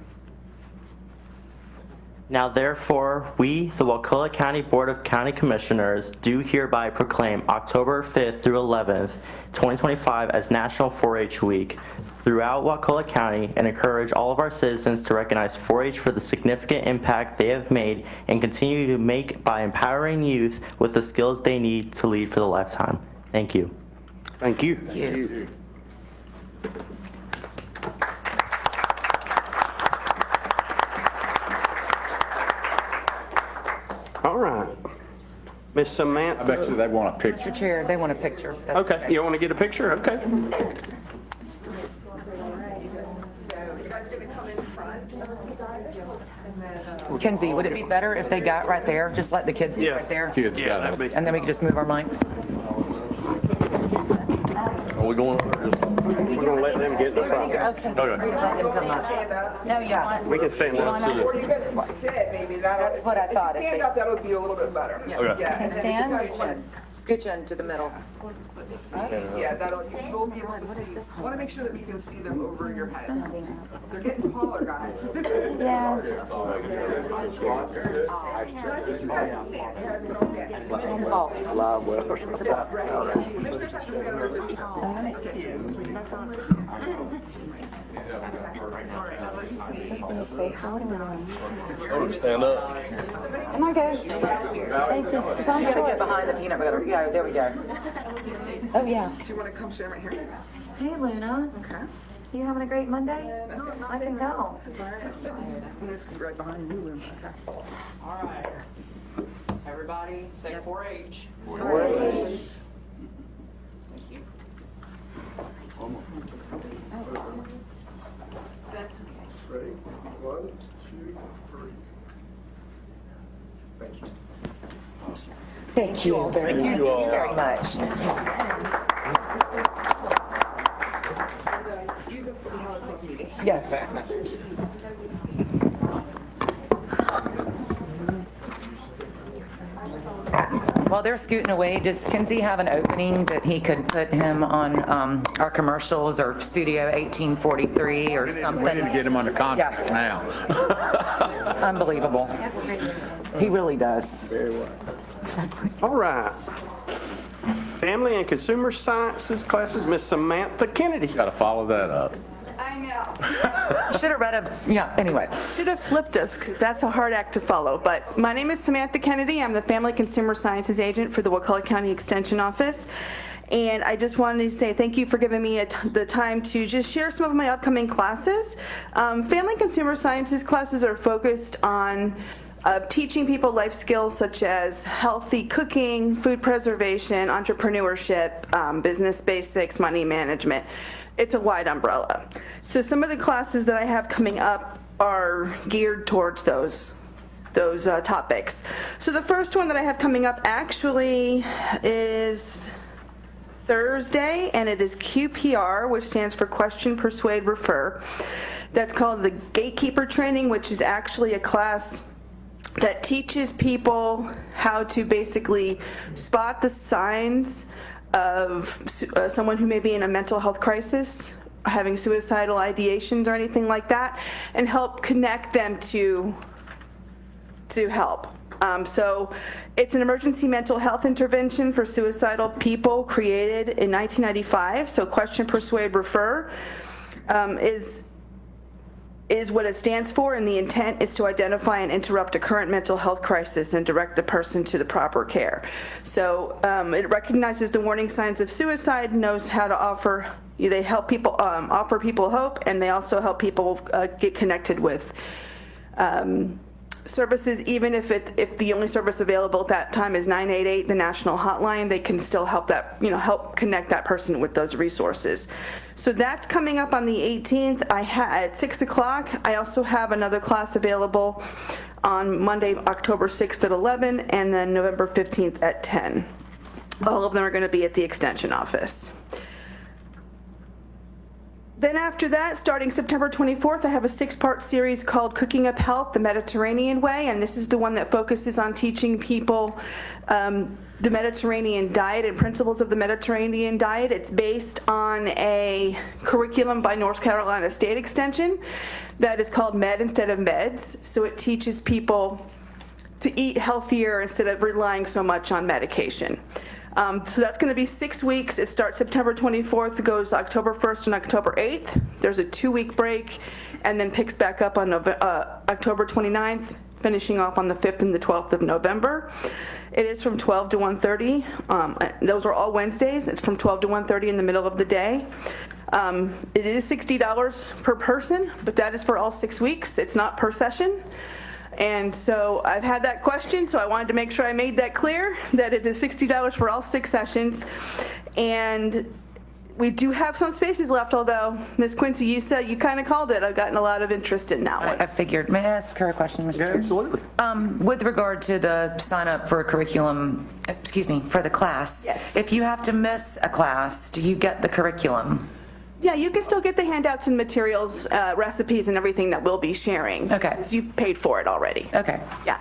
Now therefore, we, the Wakulla County Board of County Commissioners, do hereby proclaim October 5th through 11th, 2025 as National 4-H Week throughout Wakulla County, and encourage all of our citizens to recognize 4-H for the significant impact they have made and continue to make by empowering youth with the skills they need to lead for the lifetime. Thank you. Thank you. Thank you. All right. Miss Samantha. I bet you they want a picture. Mr. Chair, they want a picture. That's Okay, you want to get a picture? Okay. Kenzie, would it be better if they got right there? Just let the kids be right there? Kids Yeah, got that'd it. be. And then we can just move our mics. Are we going? We're going to let them get in the front. Okay. No, yeah. We can stand up. Or you guys can sit, maybe that'll. That's what I thought. If you stand up, that'll be a little bit better. Okay. Yeah, and then if you guys want Scooch into the middle. yeah, that'll, you'll be able to see. I want to make sure that we can see them over your heads. They're getting taller, guys. yeah. I think you guys can stand. You guys can all stand. Commissioners have to stand over the top. All right, now let's see. Stand up. Am I good? Thank you. I'm going to get behind the peanut butter. Yeah, there we go. Oh, yeah. Do you want to come stand right here? Hey, Luna. Okay. You having a great Monday? I can tell. I'm just right behind you, Lynn. Okay. All right. Everybody say 4-H. 4-H. Thank you. That's okay. Ready? 1, 2, 3. Thank you. Thank you all very much. Thank you all. Very much. Excuse us, but we have a quick meeting. Yes. While they're scooting away, does Kinsey have an opening that he could put him on our commercials or Studio 1843 or something? We need to get him under contract now. Unbelievable. He really does. Very well. All right. Family and Consumer Sciences classes, Miss Samantha Kennedy. Got to follow that up. I'm Should have read anyway. Should have flipped us, because that's a hard act to follow. But my name is Samantha Kennedy. I'm the Family Consumer Sciences Agent for the Wakulla County Extension Office. And I just wanted to say thank you for giving me the time to just share some of my upcoming classes. Family Consumer Sciences classes are focused on teaching people life skills such as healthy cooking, food preservation, entrepreneurship, business basics, money management. It's a wide umbrella. So some of the classes that I have coming up are geared towards those topics. So the first one that I have coming up actually is Thursday, and it is QPR, which stands for Question, Persuade, Refer. That's called the Gatekeeper Training, which is actually a class that teaches people how to basically spot the signs of someone who may be in a mental health crisis, having suicidal ideations or anything like that, and help connect them to help. So it's an emergency mental health intervention for suicidal people created in 1995. So Question, Persuade, Refer is what it stands for, and the intent is to identify and interrupt a current mental health crisis and direct the person to the proper care. So it recognizes the warning signs of suicide, knows how to offer, they help people, offer people hope, and they also help people get connected with services. Even if the only service available at that time is 988, the national hotline, they can still help help connect that person with those resources. So that's coming up on the 18th. At 6 o'clock. I also have another class available on Monday, October 6th at 11, and then November 15th at 10. All of them are going to be at the Extension office. Then after that, starting September 24th, I have a 6-part series called Cooking Up Health, the Mediterranean Way, and this is the one that focuses on teaching people the Mediterranean diet and principles of the Mediterranean diet. It's based on a curriculum by North Carolina State Extension that is called Med Instead of Meds, so it teaches people to eat healthier instead of relying so much on medication. So that's going to be 6 weeks. It starts September 24th, goes October 1st and October 8th. There's a 2-week break, and then picks back up on October 29th, finishing off on the 5th and the 12th of November. It is from 12 to 1:30. Those are all Wednesdays. It's from 12 to 1:30 in the middle of the day. It is $60 per person, but that is for all 6 weeks. It's not per session. And so I've had that question, so I wanted to make sure I made that clear, that it is $60 for all 6 sessions. And we do have some spaces left, although, Ms. Quincy, you said you kind of called it. I've gotten a lot of interest in that one. I figured. May I ask her a question, Mr. Chair? Absolutely. With regard to the sign up for a curriculum, for the class, yes. If you have to miss a class, do you get the curriculum? Yeah, you can still get the handouts and materials, recipes and everything that we'll be sharing. Okay. You've paid for it already. Okay. Yeah.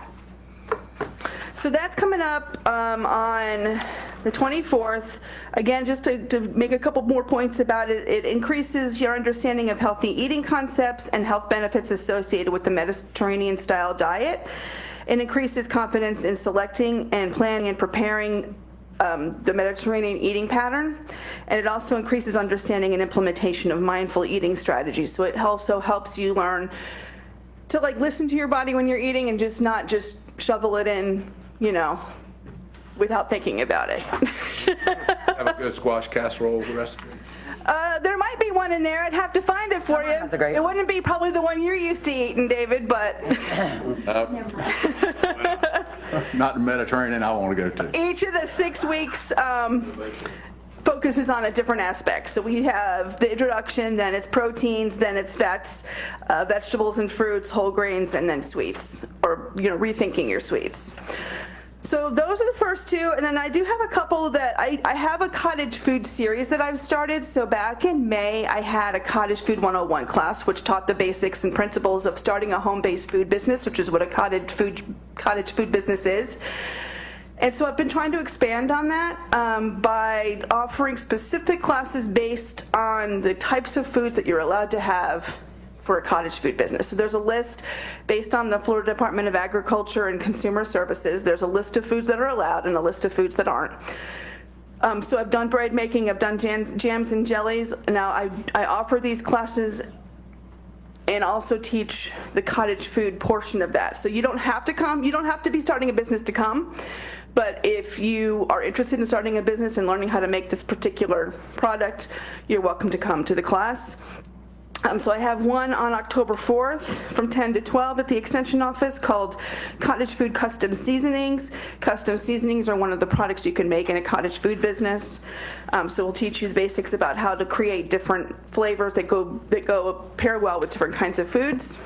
So that's coming up on the 24th. Again, just to make a couple more points about it, it increases your understanding of healthy eating concepts and health benefits associated with the Mediterranean-style diet. It increases confidence in selecting and planning and preparing the Mediterranean eating pattern, and it also increases understanding and implementation of mindful eating strategies. So it also helps you learn to listen to your body when you're eating and just not just shovel it in, without thinking about it. Have a good squash casserole recipe. There might be one in there. I'd have to find it for you. It wouldn't be probably the one you're used to eating, David, but. Not the Mediterranean I want to go to. Each of the 6 weeks focuses on a different aspect. So we have the introduction, then it's proteins, then it's fats, vegetables and fruits, whole grains, and then sweets, or rethinking your sweets. So those are the first 2, and then I do have a couple that I have a cottage food series that I've started. So back in May, I had a Cottage Food 101 class, which taught the basics and principles of starting a home-based food business, which is what a cottage food business is. And so I've been trying to expand on that by offering specific classes based on the types of foods that you're allowed to have for a cottage food business. So there's a list based on the Florida Department of Agriculture and Consumer Services. There's a list of foods that are allowed and a list of foods that aren't. So I've done bread making, I've done jams and jellies. Now I offer these classes and also teach the cottage food portion of that. So you don't have to come, you don't have to be starting a business to come, but if you are interested in starting a business and learning how to make this particular product, you're welcome to come to the class. So I have one on October 4th from 10 to 12 at the Extension office called Cottage Food Custom Seasonings. Custom seasonings are one of the products you can make in a cottage food business. So we'll teach you the basics about how to create different flavors that go pair well with different kinds of foods.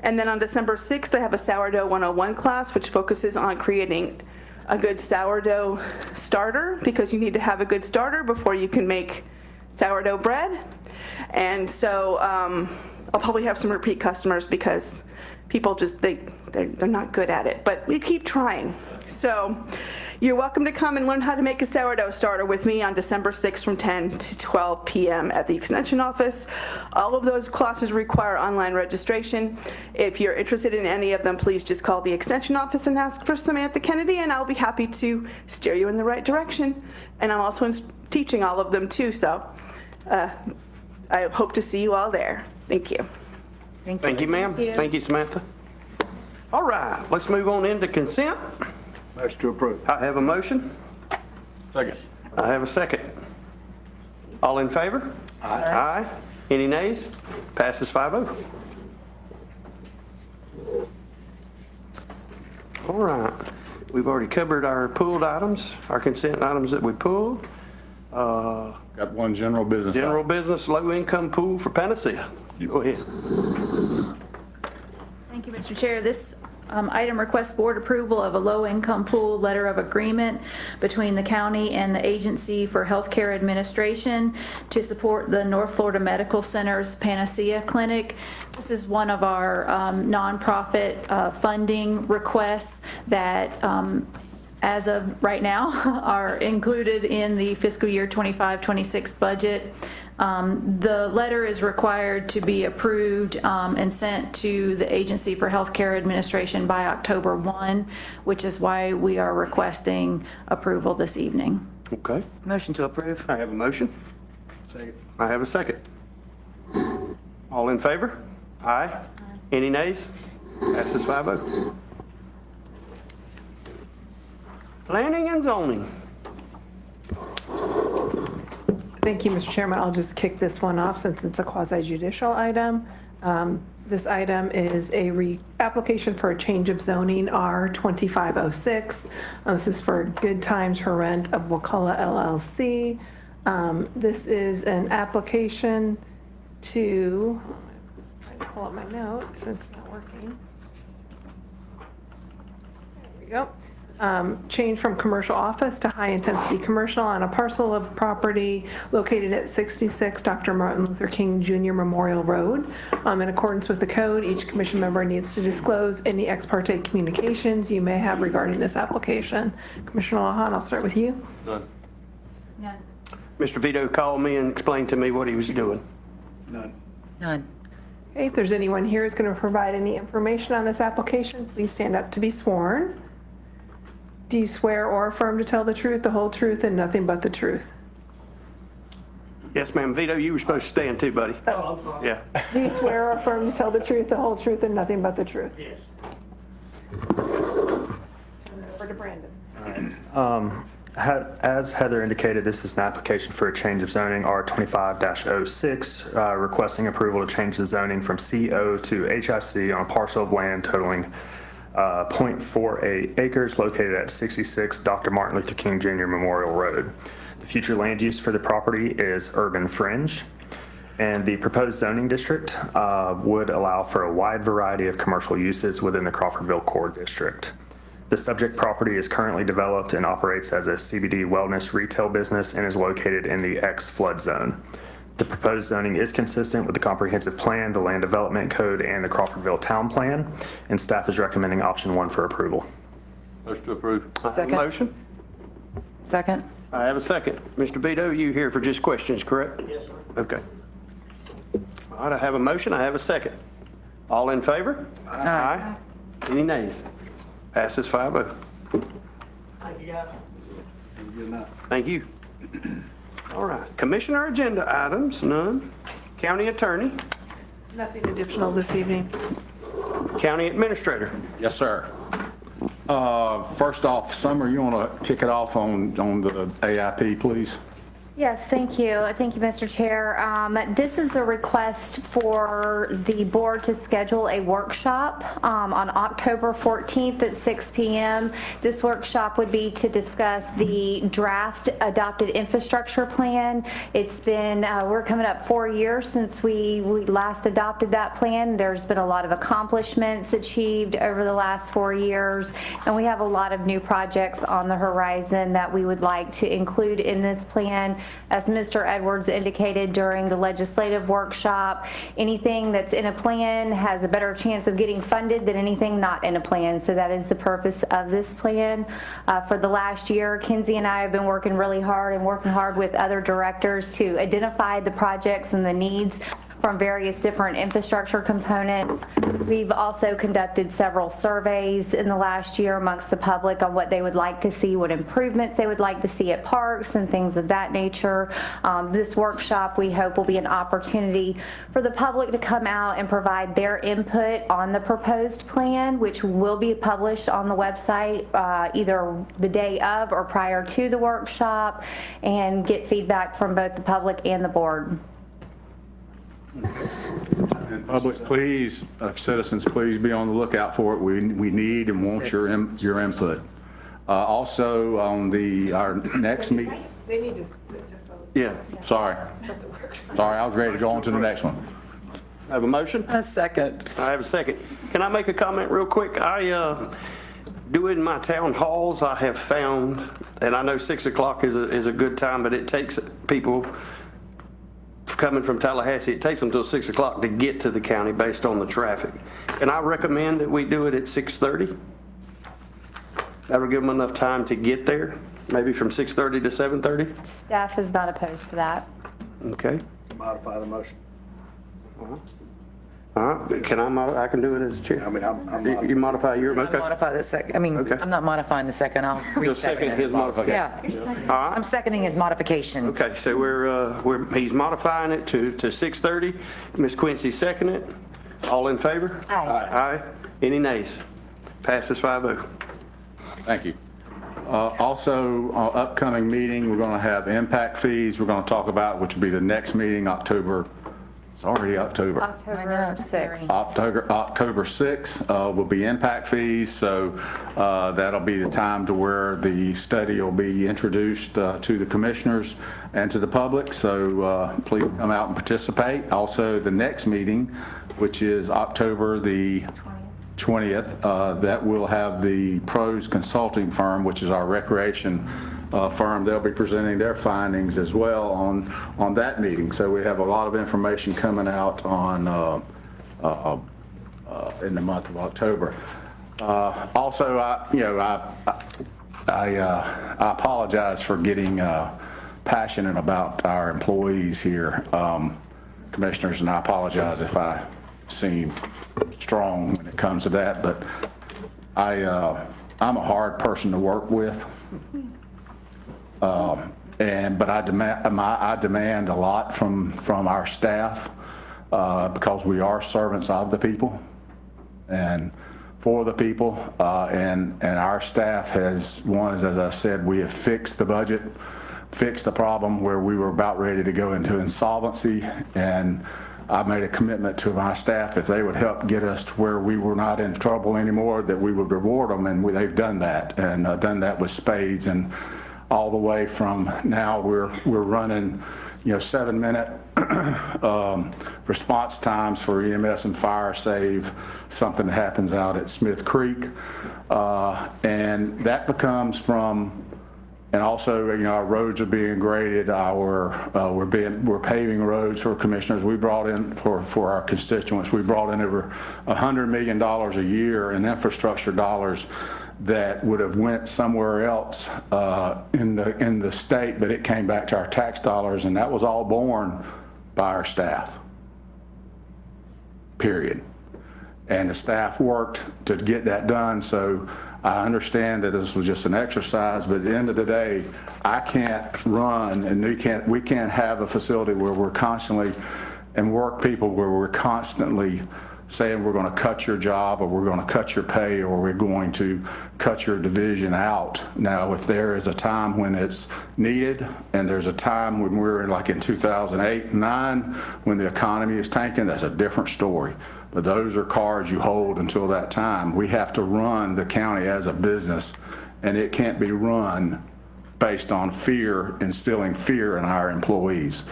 And then on December 6th, I have a Sourdough 101 class, which focuses on creating a good sourdough starter, because you need to have a good starter before you can make sourdough bread. And so I'll probably have some repeat customers because people just, they're not good at it, but we keep trying. So you're welcome to come and learn how to make a sourdough starter with me on December 6th from 10 to 12 p.m. at the Extension office. All of those classes require online registration. If you're interested in any of them, please just call the Extension office and ask for Samantha Kennedy, and I'll be happy to steer you in the right direction. And I'm also teaching all of them too, so I hope to see you all there. Thank you. Thank you, ma'am. Thank you, Samantha. All right, let's move on into consent. Motion to approve. I have a motion. Second. I have a second. All in favor? Aye. Aye. Any nays? Passes 5-0. All right, we've already covered our pulled items, our consent items that we pulled. Got one general business. General business, low-income pool for Panacea. Go ahead. Thank you, Mr. Chair. This item requests board approval of a low-income pool letter of agreement between the county and the Agency for Healthcare Administration to support the North Florida Medical Center's Panacea Clinic. This is one of our nonprofit funding requests that as of right now, are included in the fiscal year 25-26 budget. The letter is required to be approved and sent to the Agency for Healthcare Administration by October 1, which is why we are requesting approval this evening. Okay. Motion to approve. I have a motion. Second. I have a second. All in favor? Aye. Any nays? Passes 5-0. Planning and zoning. Thank you, Mr. Chairman. I'll just kick this one off since it's a quasi-judicial item. This item is a application for a change of zoning, R2506. This is for Good Times for Rent of Wakulla LLC. This is an application to, I pull up my notes, it's not working. There we go. Change from commercial office to high-intensity commercial on a parcel of property located at 66 Dr. Martin Luther King Jr. Memorial Road. In accordance with the code, each commission member needs to disclose any ex parte communications you may have regarding this application. Commissioner Lahan, I'll start with you. None. None. Mr. Vito called me and explained to me what he was doing. None. None. Okay, if there's anyone here who's going to provide any information on this application, please stand up to be sworn. Do you swear or affirm to tell the truth, the whole truth, and nothing but the truth? Yes, ma'am. Vito, you were supposed to stand too, buddy. Oh, I'm sorry. Yeah. Do you swear or affirm to tell the truth, the whole truth, and nothing but the truth? Yes. Over to Brandon. As Heather indicated, this is an application for a change of zoning, R25-06, requesting approval to change the zoning from CO to HIC on a parcel of land totaling 0.48 acres located at 66 Dr. Martin Luther King Jr. Memorial Road. The future land use for the property is urban fringe, and the proposed zoning district would allow for a wide variety of commercial uses within the Crawfordville Core District. The subject property is currently developed and operates as a CBD wellness retail business and is located in the X flood zone. The proposed zoning is consistent with the comprehensive plan, the land development code, and the Crawfordville town plan, and staff is recommending option 1 for approval. Motion to approve. Second. Motion. Second. I have a second. Mr. Vito, you here for just questions, correct? Yes, sir. Okay. All right, I have a motion. I have a second. All in favor? Aye. Any nays? Passes 5-0. Thank you, guys. Good enough. Thank you. All right, commissioner agenda items, none. County attorney, Nothing additional this evening. County Administrator. Yes, sir. First off, Summer, you want to kick it off on the AIP, please? Yes, thank you. Thank you, Mr. Chair. This is a request for the board to schedule a workshop on October 14th at 6 p.m. This workshop would be to discuss the draft adopted infrastructure plan. It's been, we're coming up 4 years since we last adopted that plan. There's been a lot of accomplishments achieved over the last 4 years, and we have a lot of new projects on the horizon that we would like to include in this plan. As Mr. Edwards indicated during the legislative workshop, anything that's in a plan has a better chance of getting funded than anything not in a plan. So that is the purpose of this plan. For the last year, Kinsey and I have been working really hard and working hard with other directors to identify the projects and the needs from various different infrastructure components. We've also conducted several surveys in the last year amongst the public on what they would like to see, what improvements they would like to see at parks and things of that nature. This workshop, we hope, will be an opportunity for the public to come out and provide their input on the proposed plan, which will be published on the website either the day of or prior to the workshop, and get feedback from both the public and the board. And public, please, citizens, please be on the lookout for it. We need and want your input. Also, on our next meeting. They need to vote. Yeah. Sorry, I was ready to go on to the next one. I have a motion? A second. I have a second. Can I make a comment real quick? Doing my town halls, I have found, and I know 6 o'clock is a good time, but it takes people coming from Tallahassee, it takes them till 6 o'clock to get to the county based on the traffic. And I recommend that we do it at 6:30. That'll give them enough time to get there, maybe from 6:30 to 7:30. Staff is not opposed to that. Okay. Modify the motion. All right, I can do it as chair. I mean, You modify your, I'll okay. modify the second. I mean, Okay. I'm not modifying the second. I'll You'll second re-second his it. modification. Yeah. All right. I'm seconding his modification. Okay, so he's modifying it to 6:30. Ms. Quincy seconded it. All in favor? Aye. Aye. Any nays? Passes 5-0. Thank you. Also, upcoming meeting, we're going to have impact fees we're going to talk about, which will be the next meeting, October. It's already October. October 6th. October 6th will be impact fees, so that'll be the time to where the study will be introduced to the commissioners and to the public, so please come out and participate. Also, the next meeting, which is October the 20th, that will have the Pros Consulting Firm, which is our recreation firm. They'll be presenting their findings as well on that meeting. So we have a lot of information coming out on in the month of October. Also, I apologize for getting passionate about our employees here, commissioners, and I apologize if I seem strong when it comes to that, but I'm a hard person to work with. But I demand a lot from our staff because we are servants of the people and for the people. And our staff has, as I said, we have fixed the budget, fixed the problem where we were about ready to go into insolvency. And I made a commitment to my staff, if they would help get us to where we were not in trouble anymore, that we would reward them, and they've done that, and done that with spades. And all the way from now, we're running, 7-minute response times for EMS and fire, save something that happens out at Smith Creek, and that becomes from. And also, our roads are being graded. We're paving roads for commissioners. We brought in for our constituents. We brought in over $100 million a year in infrastructure dollars that would have went somewhere else in the state, but it came back to our tax dollars, and that was all borne by our staff. Period. And the staff worked to get that done. So I understand that this was just an exercise, but at the end of the day, I can't run, and we can't have a facility where we're constantly and work people where we're constantly saying we're going to cut your job, or we're going to cut your pay, or we're going to cut your division out. Now, if there is a time when it's needed, and there's a time when we're like in 2008 and 9 when the economy is tanking, that's a different story. But those are cards you hold until that time. We have to run the county as a business, and it can't be run based on fear, instilling fear in our employees.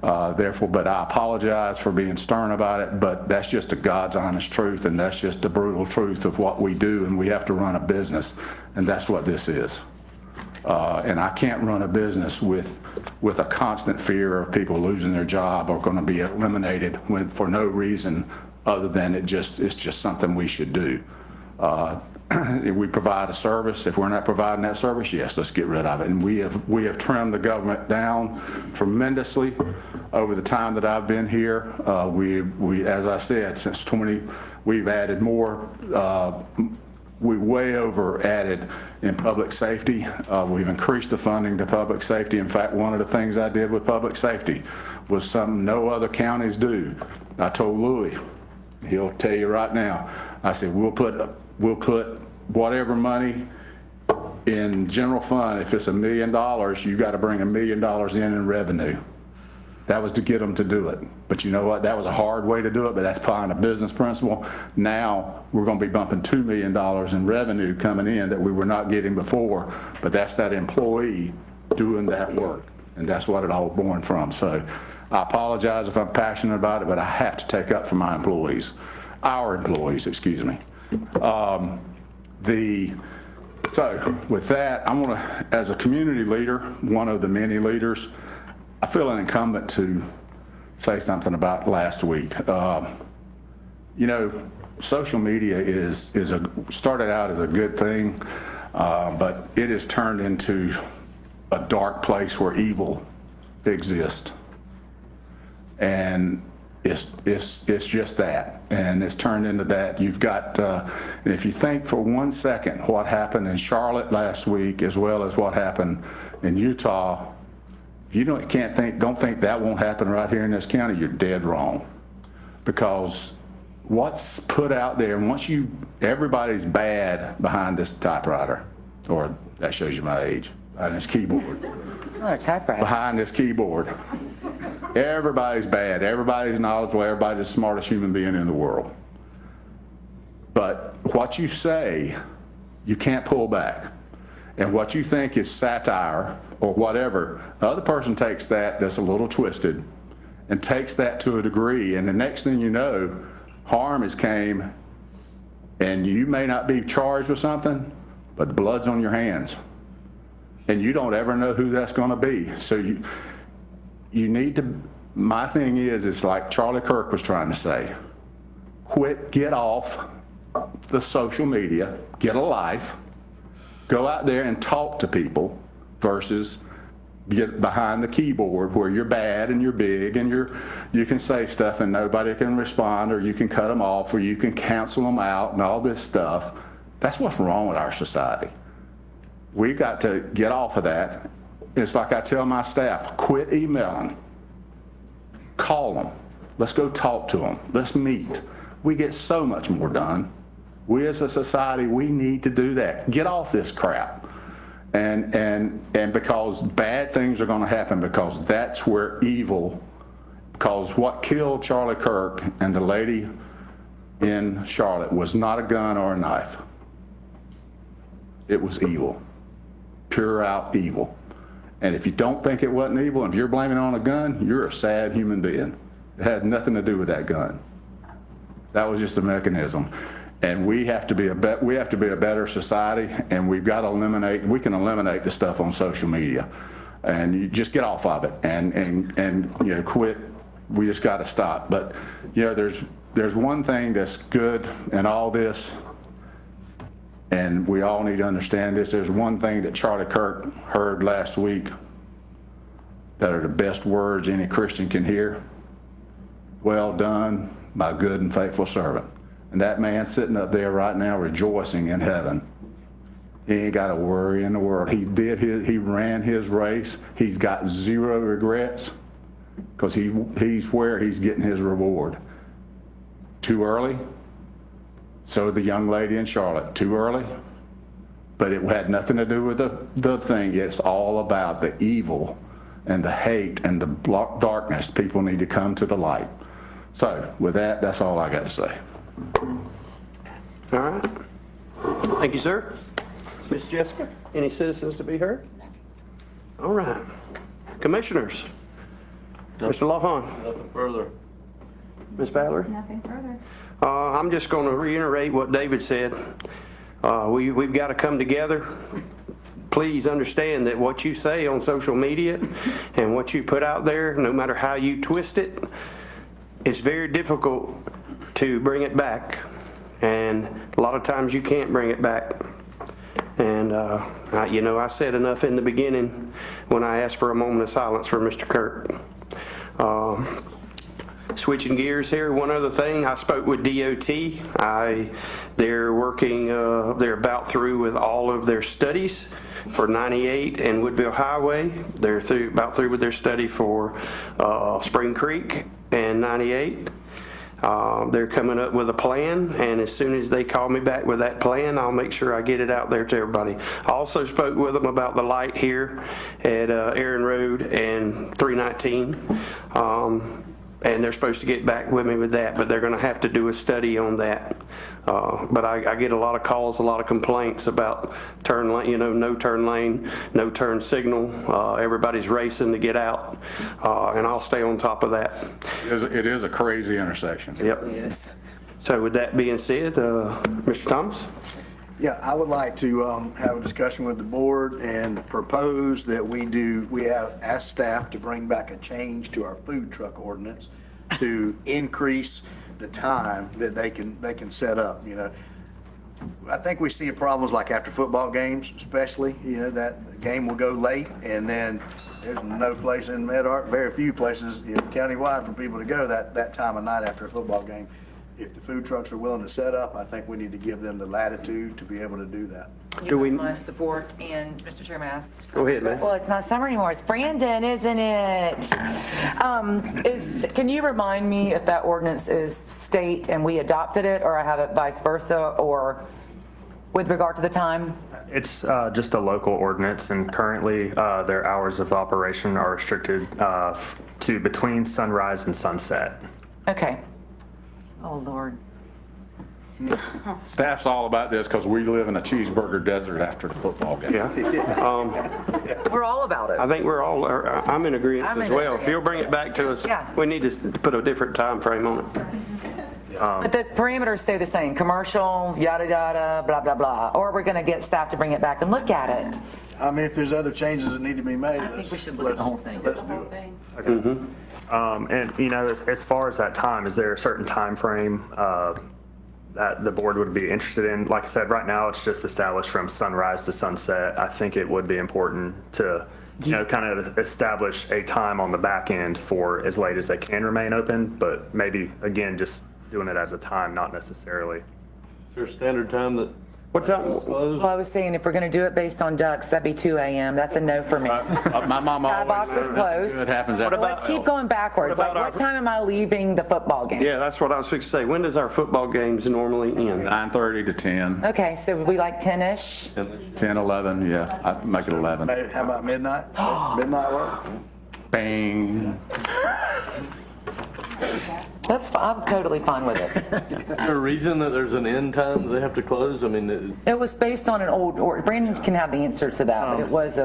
Therefore, but I apologize for being stern about it, but that's just the God's honest truth, and that's just the brutal truth of what we do, and we have to run a business, and that's what this is. And I can't run a business with a constant fear of people losing their job or going to be eliminated for no reason other than it's just something we should do. If we provide a service, if we're not providing that service, yes, let's get rid of it. And we have trimmed the government down tremendously over the time that I've been here. We as I said, since we've added more. We way over added in public safety. We've increased the funding to public safety. In fact, one of the things I did with public safety was something no other counties do. I told Louis, he'll tell you right now, I said, we'll put whatever money in general fund. If it's $1 million, you got to bring $1 million in revenue. That was to get them to do it. But you know what? That was a hard way to do it, but that's applying a business principle. Now we're going to be bumping $2 million in revenue coming in that we were not getting before, but that's that employee doing that work, and that's what it all born from. So I apologize if I'm passionate about it, but I have to take up for my employees, our employees, excuse me. So with that, I'm going to, as a community leader, one of the many leaders, I feel an incumbent to say something about last week. You know, social media started out as a good thing, but it has turned into a dark place where evil exists. And it's just that, and it's turned into that. You've got, and if you think for 1 second what happened in Charlotte last week, as well as what happened in Utah, you don't think that won't happen right here in this county, you're dead wrong. Because what's put out there, and everybody's bad behind this typewriter, or that shows you my age, behind this keyboard. Oh, a typewriter. Behind this keyboard. Everybody's bad. Everybody's knowledgeable. Everybody's the smartest human being in the world. But what you say, you can't pull back. And what you think is satire or whatever, the other person takes that's a little twisted and takes that to a degree. And the next thing you know, harm has came, and you may not be charged with something, but the blood's on your hands. And you don't ever know who that's going to be. So you need to, my thing is like Charlie Kirk was trying to say, get off the social media, get a life, go out there and talk to people versus get behind the keyboard where you're bad and you're big and you can say stuff and nobody can respond, or you can cut them off, or you can cancel them out and all this stuff. That's what's wrong with our society. We've got to get off of that. It's like I tell my staff, quit emailing. Call them. Let's go talk to them. Let's meet. We get so much more done. We as a society, we need to do that. Get off this crap. And because bad things are going to happen, because that's where evil, because what killed Charlie Kirk and the lady in Charlotte was not a gun or a knife. It was evil. Pure out evil. And if you don't think it wasn't evil, and if you're blaming it on a gun, you're a sad human being. It had nothing to do with that gun. That was just a mechanism. And we have to be a better society, and we can eliminate the stuff on social media. And you just get off of it and quit. We just got to stop. But there's one thing that's good in all this, and we all need to understand this. There's one thing that Charlie Kirk heard last week that are the best words any Christian can hear. Well done, my good and faithful servant. And that man's sitting up there right now rejoicing in heaven. He ain't got a worry in the world. He ran his race. He's got zero regrets. because he's where he's getting his reward. Too early? So the young lady in Charlotte, too early? But it had nothing to do with the thing. It's all about the evil and the hate and the darkness. People need to come to the light. So with that, that's all I got to say. All right. Thank you, sir. Miss Jessica, any citizens to be heard? All right. Commissioners. Mr. Lawhon. Nothing further. Ms. Valerie. Nothing further. I'm just going to reiterate what David said. We've got to come together. Please understand that what you say on social media and what you put out there, no matter how you twist it, it's very difficult to bring it back. And a lot of times you can't bring it back. And, I said enough in the beginning when I asked for a moment of silence for Mr. Kirk. Switching gears here, one other thing, I spoke with DOT. They're working, they're about through with all of their studies for 98 and Woodville Highway. They're about through with their study for Spring Creek and 98. They're coming up with a plan, and as soon as they call me back with that plan, I'll make sure I get it out there to everybody. I also spoke with them about the light here at Aaron Road and 319. And they're supposed to get back with me with that, but they're going to have to do a study on that. But I get a lot of calls, a lot of complaints about turn lane, no turn lane, no turn signal. Everybody's racing to get out, and I'll stay on top of that. It is a crazy intersection. Yep. Yes. So with that being said, Mr. Thomas? Yeah, I would like to have a discussion with the board and propose that we have asked staff to bring back a change to our food truck ordinance to increase the time that they can set up, I think we see problems like after football games, especially, that game will go late, and then there's no place in Medark, very few places, countywide for people to go that time of night after a football game. If the food trucks are willing to set up, I think we need to give them the latitude to be able to do that. You have my support, and Mr. Chairman, ask. Go ahead, man. Well, it's not summer anymore, it's Brandon, isn't it? Can you remind me if that ordinance is state and we adopted it, or I have it vice versa, or with regard to the time? It's just a local ordinance, and currently their hours of operation are restricted to between sunrise and sunset. Okay. Oh, Lord. Staff's all about this because we live in a cheeseburger desert after the football game. Yeah. We're all about it. I think we're all, I'm in agreement as well. If you'll bring it back to us, Yeah. we need to put a different time frame on it. But the parameters stay the same, commercial, yada, yada, blah, blah, blah. Or we're going to get staff to bring it back and look at it. I mean, if there's other changes that need to be made, I think we should look at the whole thing. Let's do it. And as far as that time, is there a certain time frame that the board would be interested in? Like I said, right now it's just established from sunrise to sunset. I think it would be important to kind of establish a time on the back end for as late as they can remain open, but maybe again just doing it as a time, not necessarily. Is there a standard time that? What time? Well, I was saying if we're going to do it based on ducks, that'd be 2 a.m. That's a no for me. My mom always Skybox is closed. It happens So after let's keep going backwards. What about Like, what time am I leaving the football game? Yeah, that's what I was fixing to say. When does our football games normally end? 9:30 to 10, Okay, so we like 10-ish? 10, 11, yeah, I'd make it 11. Maybe, how about midnight? Midnight work? Bang. That's, I'm totally fine with it. Is there a reason that there's an end time that they have to close? I mean, It was based on an old, or Brandon can have the answer to that, but it was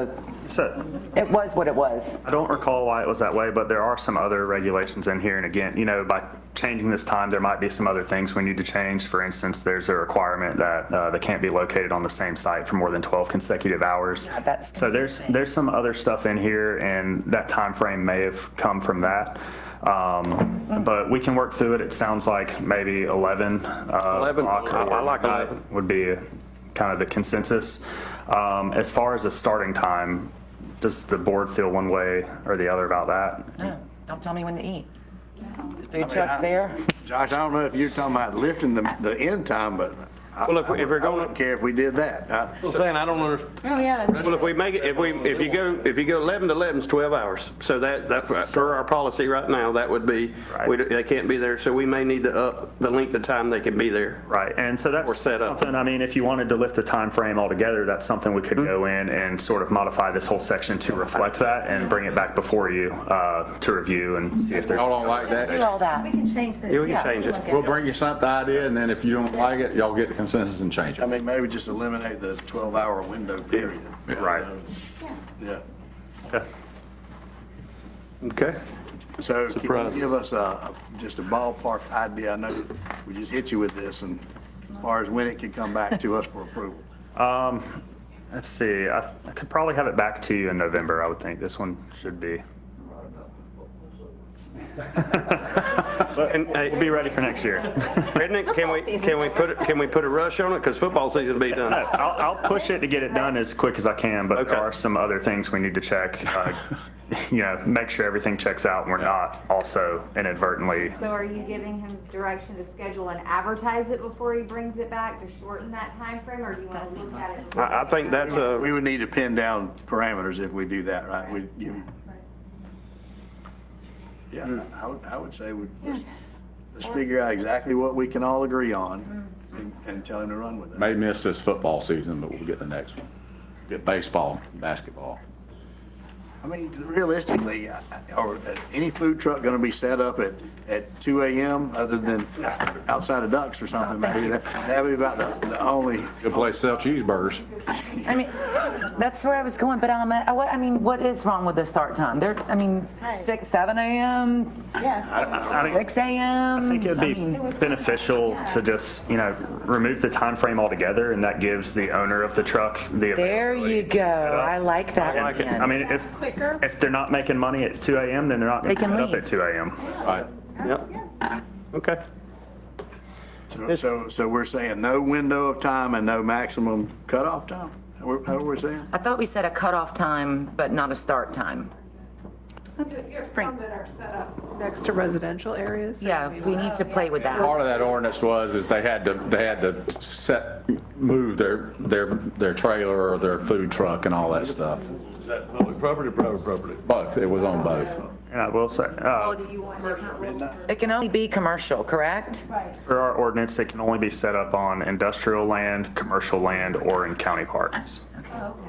what it was. I don't recall why it was that way, but there are some other regulations in here. And again, by changing this time, there might be some other things we need to change. For instance, there's a requirement that they can't be located on the same site for more than 12 consecutive hours. Yeah, So there's some other stuff in here, and that time frame may have come from that. But we can work through it. It sounds like maybe 11. 11. I like 11. Would be kind of the consensus. As far as the starting time, does the board feel one way or the other about that? No, don't tell me when to eat. The food truck's there. Josh, I don't know if you're talking about lifting the end time, but Well, if we're I going wouldn't care if we did that. I'm saying, I don't understand. Oh, yeah. Well, if we make it, if you go 11 to 11, it's 12 hours. So that per our policy right now, that would be, they can't be there. So we may need to up the length of time they can be there. Right, and so that's Or set up. something, I mean, if you wanted to lift the time frame altogether, that's something we could go in and sort of modify this whole section to reflect that and bring it back before you to review and see if there's. Y'all don't like that? Do all that. We can change the. Yeah, we can change it. We'll bring you something idea, and then if you don't like it, y'all get the consensus and change I it. mean, maybe just eliminate the 12-hour window period. Right. Yeah. Okay. Okay. So can Surprise. you give us just a ballpark idea? I know we just hit you with this, and as far as when it could come back to us for approval. Let's see, I could probably have it back to you in November, I would think. This one should be. And, hey, We'll be ready for next year. Brendan, can we put a rush on it? Because football season will be done. I'll push it to get it done as quick as I can, but Okay. there are some other things we need to check. Make sure everything checks out and we're not also inadvertently. So are you giving him direction to schedule and advertise it before he brings it back to shorten that time frame, or do you want to look at it? I think that's We would need to pin down parameters if we do that, right? Yeah, I would say let's figure out exactly what we can all agree on and tell him to run with it. May miss this football season, but we'll get the next one. Get baseball, basketball. I mean, realistically, are any food truck going to be set up at 2 a.m. other than outside of Ducks or something? Maybe that'd be about the only. Good place to sell cheeseburgers. I mean, that's where I was going, but what is wrong with the start time? 6, 7 a.m.? Yes. 6 a.m.? I think it'd be beneficial to just, remove the time frame altogether, and that gives the owner of the truck the. There you go. I like that. I like it. I mean, if they're not making money at 2 a.m., then they're not going to get up at 2 a.m. Right. Yep. Okay. So we're saying no window of time and no maximum cutoff time? How are we saying? I thought we said a cutoff time, but not a start time. Some that are set up next to residential areas. Yeah, we need to play with that. Part of that ordinance is they had to move their trailer or their food truck and all that stuff. Is that public property or private property? Both, it was on both. And I will say, It can only be commercial, correct? for our ordinance, it can only be set up on industrial land, commercial land, or in county parks. Oh, okay.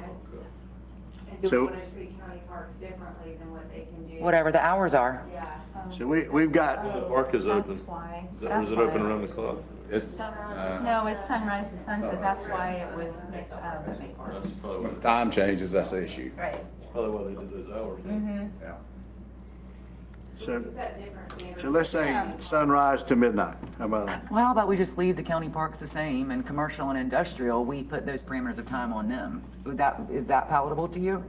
And do we So- want to treat county parks differently than what they can do? Whatever the hours are. Yeah. So we've got, The park is open. That's why. Or is it open around the clock? No, it's sunrise to sunset, that's why it was, that makes sense. That's probably When why, time changes, that's the issue. Right. probably why they did those hours. Yeah. so let's say sunrise to midnight. How about that? Well, how about we just leave the county parks the same, and commercial and industrial, we put those parameters of time on them. Is that palatable to you?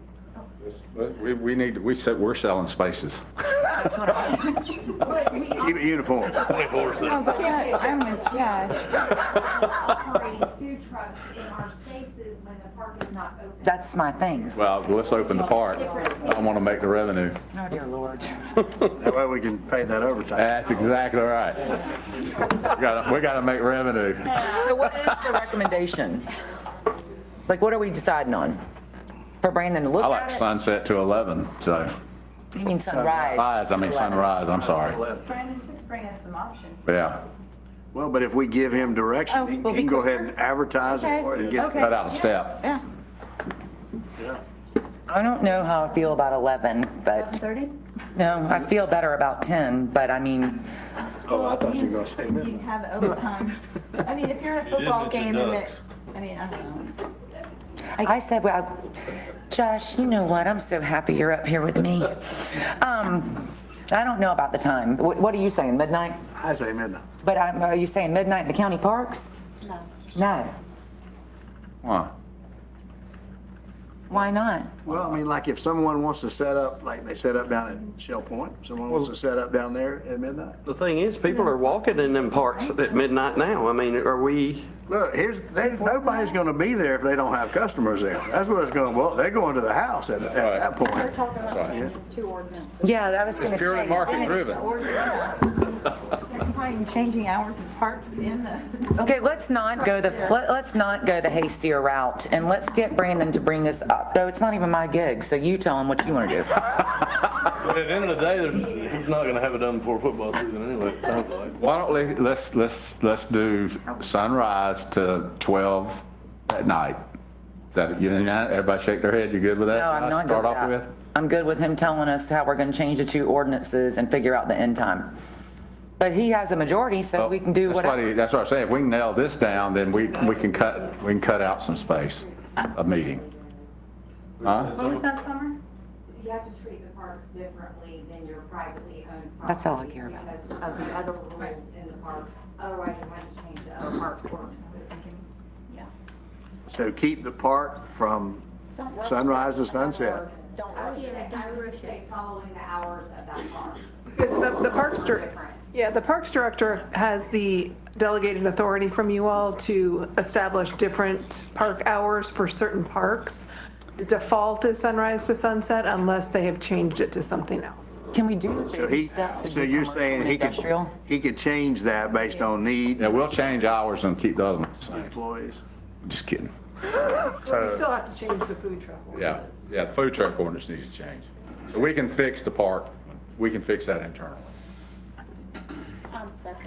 But we're selling spaces. Keep it uniform. 24/7. But operating food trucks in our spaces when the park is not open. That's my thing. Well, let's open the park. I want to make the revenue. Oh, dear Lord. That way we can pay that overtime. That's exactly right. We gotta make revenue. So what is the recommendation? Like, what are we deciding on? For Brandon to look I like at it? sunset to 11, so. You mean sunrise? Sunrise, I'm sorry. Brandon, just bring us some options. Yeah. Well, but if we give him direction, he can go ahead and advertise it for it and get it. Cut out a step. Yeah. I don't know how I feel about 11, but. 11:30? No, I feel better about 10, but I mean, Oh, I thought you were going to say You midnight. have overtime. I mean, if you're at a football mention game and ducks. I don't know. I said, well, Josh, you know what? I'm so happy you're up here with me. I don't know about the time. What are you saying, midnight? I say midnight. But are you saying midnight in the county parks? No. No. Why? Why not? Well, I mean, like if someone wants to set up, like they set up down at Shell Point, someone wants to set up down there at midnight. The thing is, people are walking in them parks at midnight now. I mean, are we? Look, nobody's going to be there if they don't have customers there. That's what it's going, well, they're going to the house at that point. We're talking about Yeah. two ordinances. Yeah, I was going to say. Purely market then it's- driven. justifying changing hours of park in the? Okay, let's not go the hastier route, and let's get Brandon to bring us up. No, it's not even my gig, so you tell him what you want to do. But at the end of the day, he's not gonna have it done before football season anyway, it sounds like. Why don't we, let's do sunrise to 12 at night. Is that, everybody shake their head, you good with that? No, I'm not good Start with off that. with? I'm good with him telling us how we're going to change the two ordinances and figure out the end time. But he has a majority, so we can do whatever. That's what I'm saying. If we can nail this down, then we can cut out some space, a meeting. Huh? What was that, Summer? You have to treat the parks differently than your privately owned property. That's all I care about. Because of the other rules in the parks. Otherwise, you have to change the other parks ordinance. Yeah. So keep the park from sunrise to sunset. I would say following the hours of that park. Because the Parks Director, the Parks Director has the delegated authority from you all to establish different park hours for certain parks. The default is sunrise to sunset unless they have changed it to something else. Can we do So baby steps and so do you're commercial saying and industrial? he could change that based on need? Yeah, we'll change hours and keep the other ones the same. Employees? Just kidding. We still have to change the food truck ordinance. Yeah, the food truck ordinance needs to change. So we can fix the park, we can fix that internally.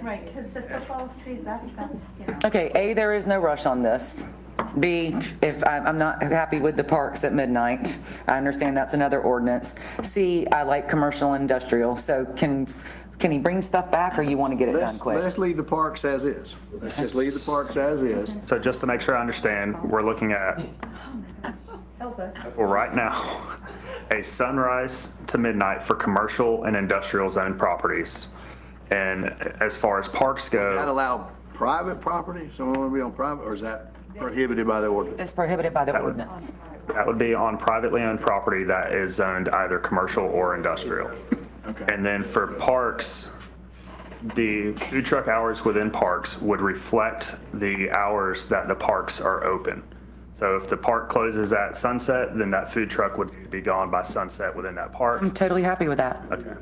Right, because the football season, that's, you know. Okay, A, there is no rush on this. B, if I'm not happy with the parks at midnight, I understand that's another ordinance. C, I like commercial and industrial, so can he bring stuff back, or you want to get it done quick? Let's leave the parks as is. Let's just leave the parks as is. So just to make sure I understand, we're looking at, Help us. for right now, a sunrise to midnight for commercial and industrial zone properties. And as far as parks go. That allow private property? Someone want to be on private, or is that prohibited by the ordinance? It's prohibited by the ordinance. That would be on privately owned property that is zoned either commercial or industrial. Okay. And then for parks, the food truck hours within parks would reflect the hours that the parks are open. So if the park closes at sunset, then that food truck would be gone by sunset within that park. I'm totally happy with that. Okay.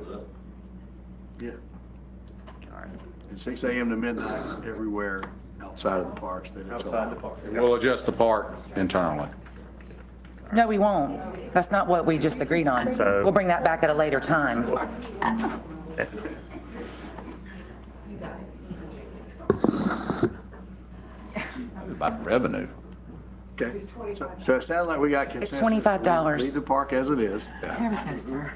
Yeah. And 6 a.m. to midnight everywhere outside of the parks that it's allowed. We'll adjust the park internally. No, we won't. That's not what we just agreed on. So- We'll bring that back at a later time. About revenue. Okay. So it sounds like we got It's consensus. $25. Leave the park as it is. There we go, sir.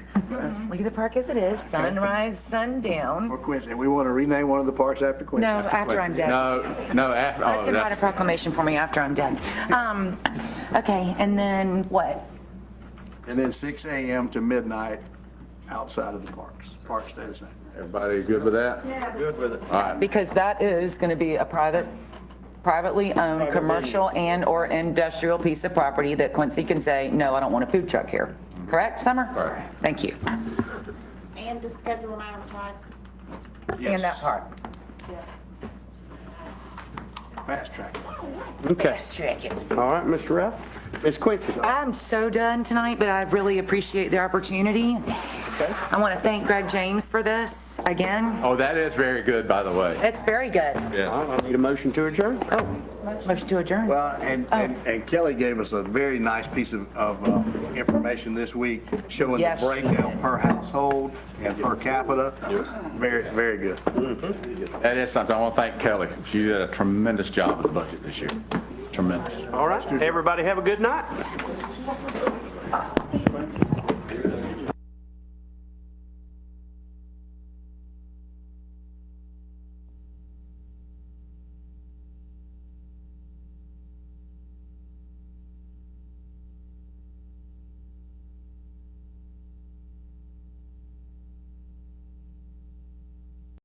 Leave the park as it is, sunrise, sundown. For Quincy, and we want to rename one of the parks after Quincy. No, after I'm dead. No, after, I can write a proclamation for me after I'm dead. Okay, and then what? And then 6 a.m. to midnight outside of the parks. Parks stay the same. Everybody good with that? Yeah. Good with it. All right. Because that is going to be a privately owned commercial and/or industrial piece of property that Quincy can say, no, I don't want a food truck here. Correct, Summer? Right. Take you. And to schedule and advertise. Yes. And that part. Fast track. Okay. Let's check it. All right, Mr. Ralph. Ms. Quincy. I'm so done tonight, but I really appreciate the opportunity. Okay. I want to thank Greg James for this again. Oh, that is very good, by the way. It's very good. Yes. All right, I need a motion to adjourn. Oh, motion to adjourn. Well, and Kelly gave us a very nice piece of information this week showing Yes, the she breakdown did. per household and per capita. Very, very good. That is something. I want to thank Kelly. She did a tremendous job with the budget this year. Tremendous. All right, everybody have a good night.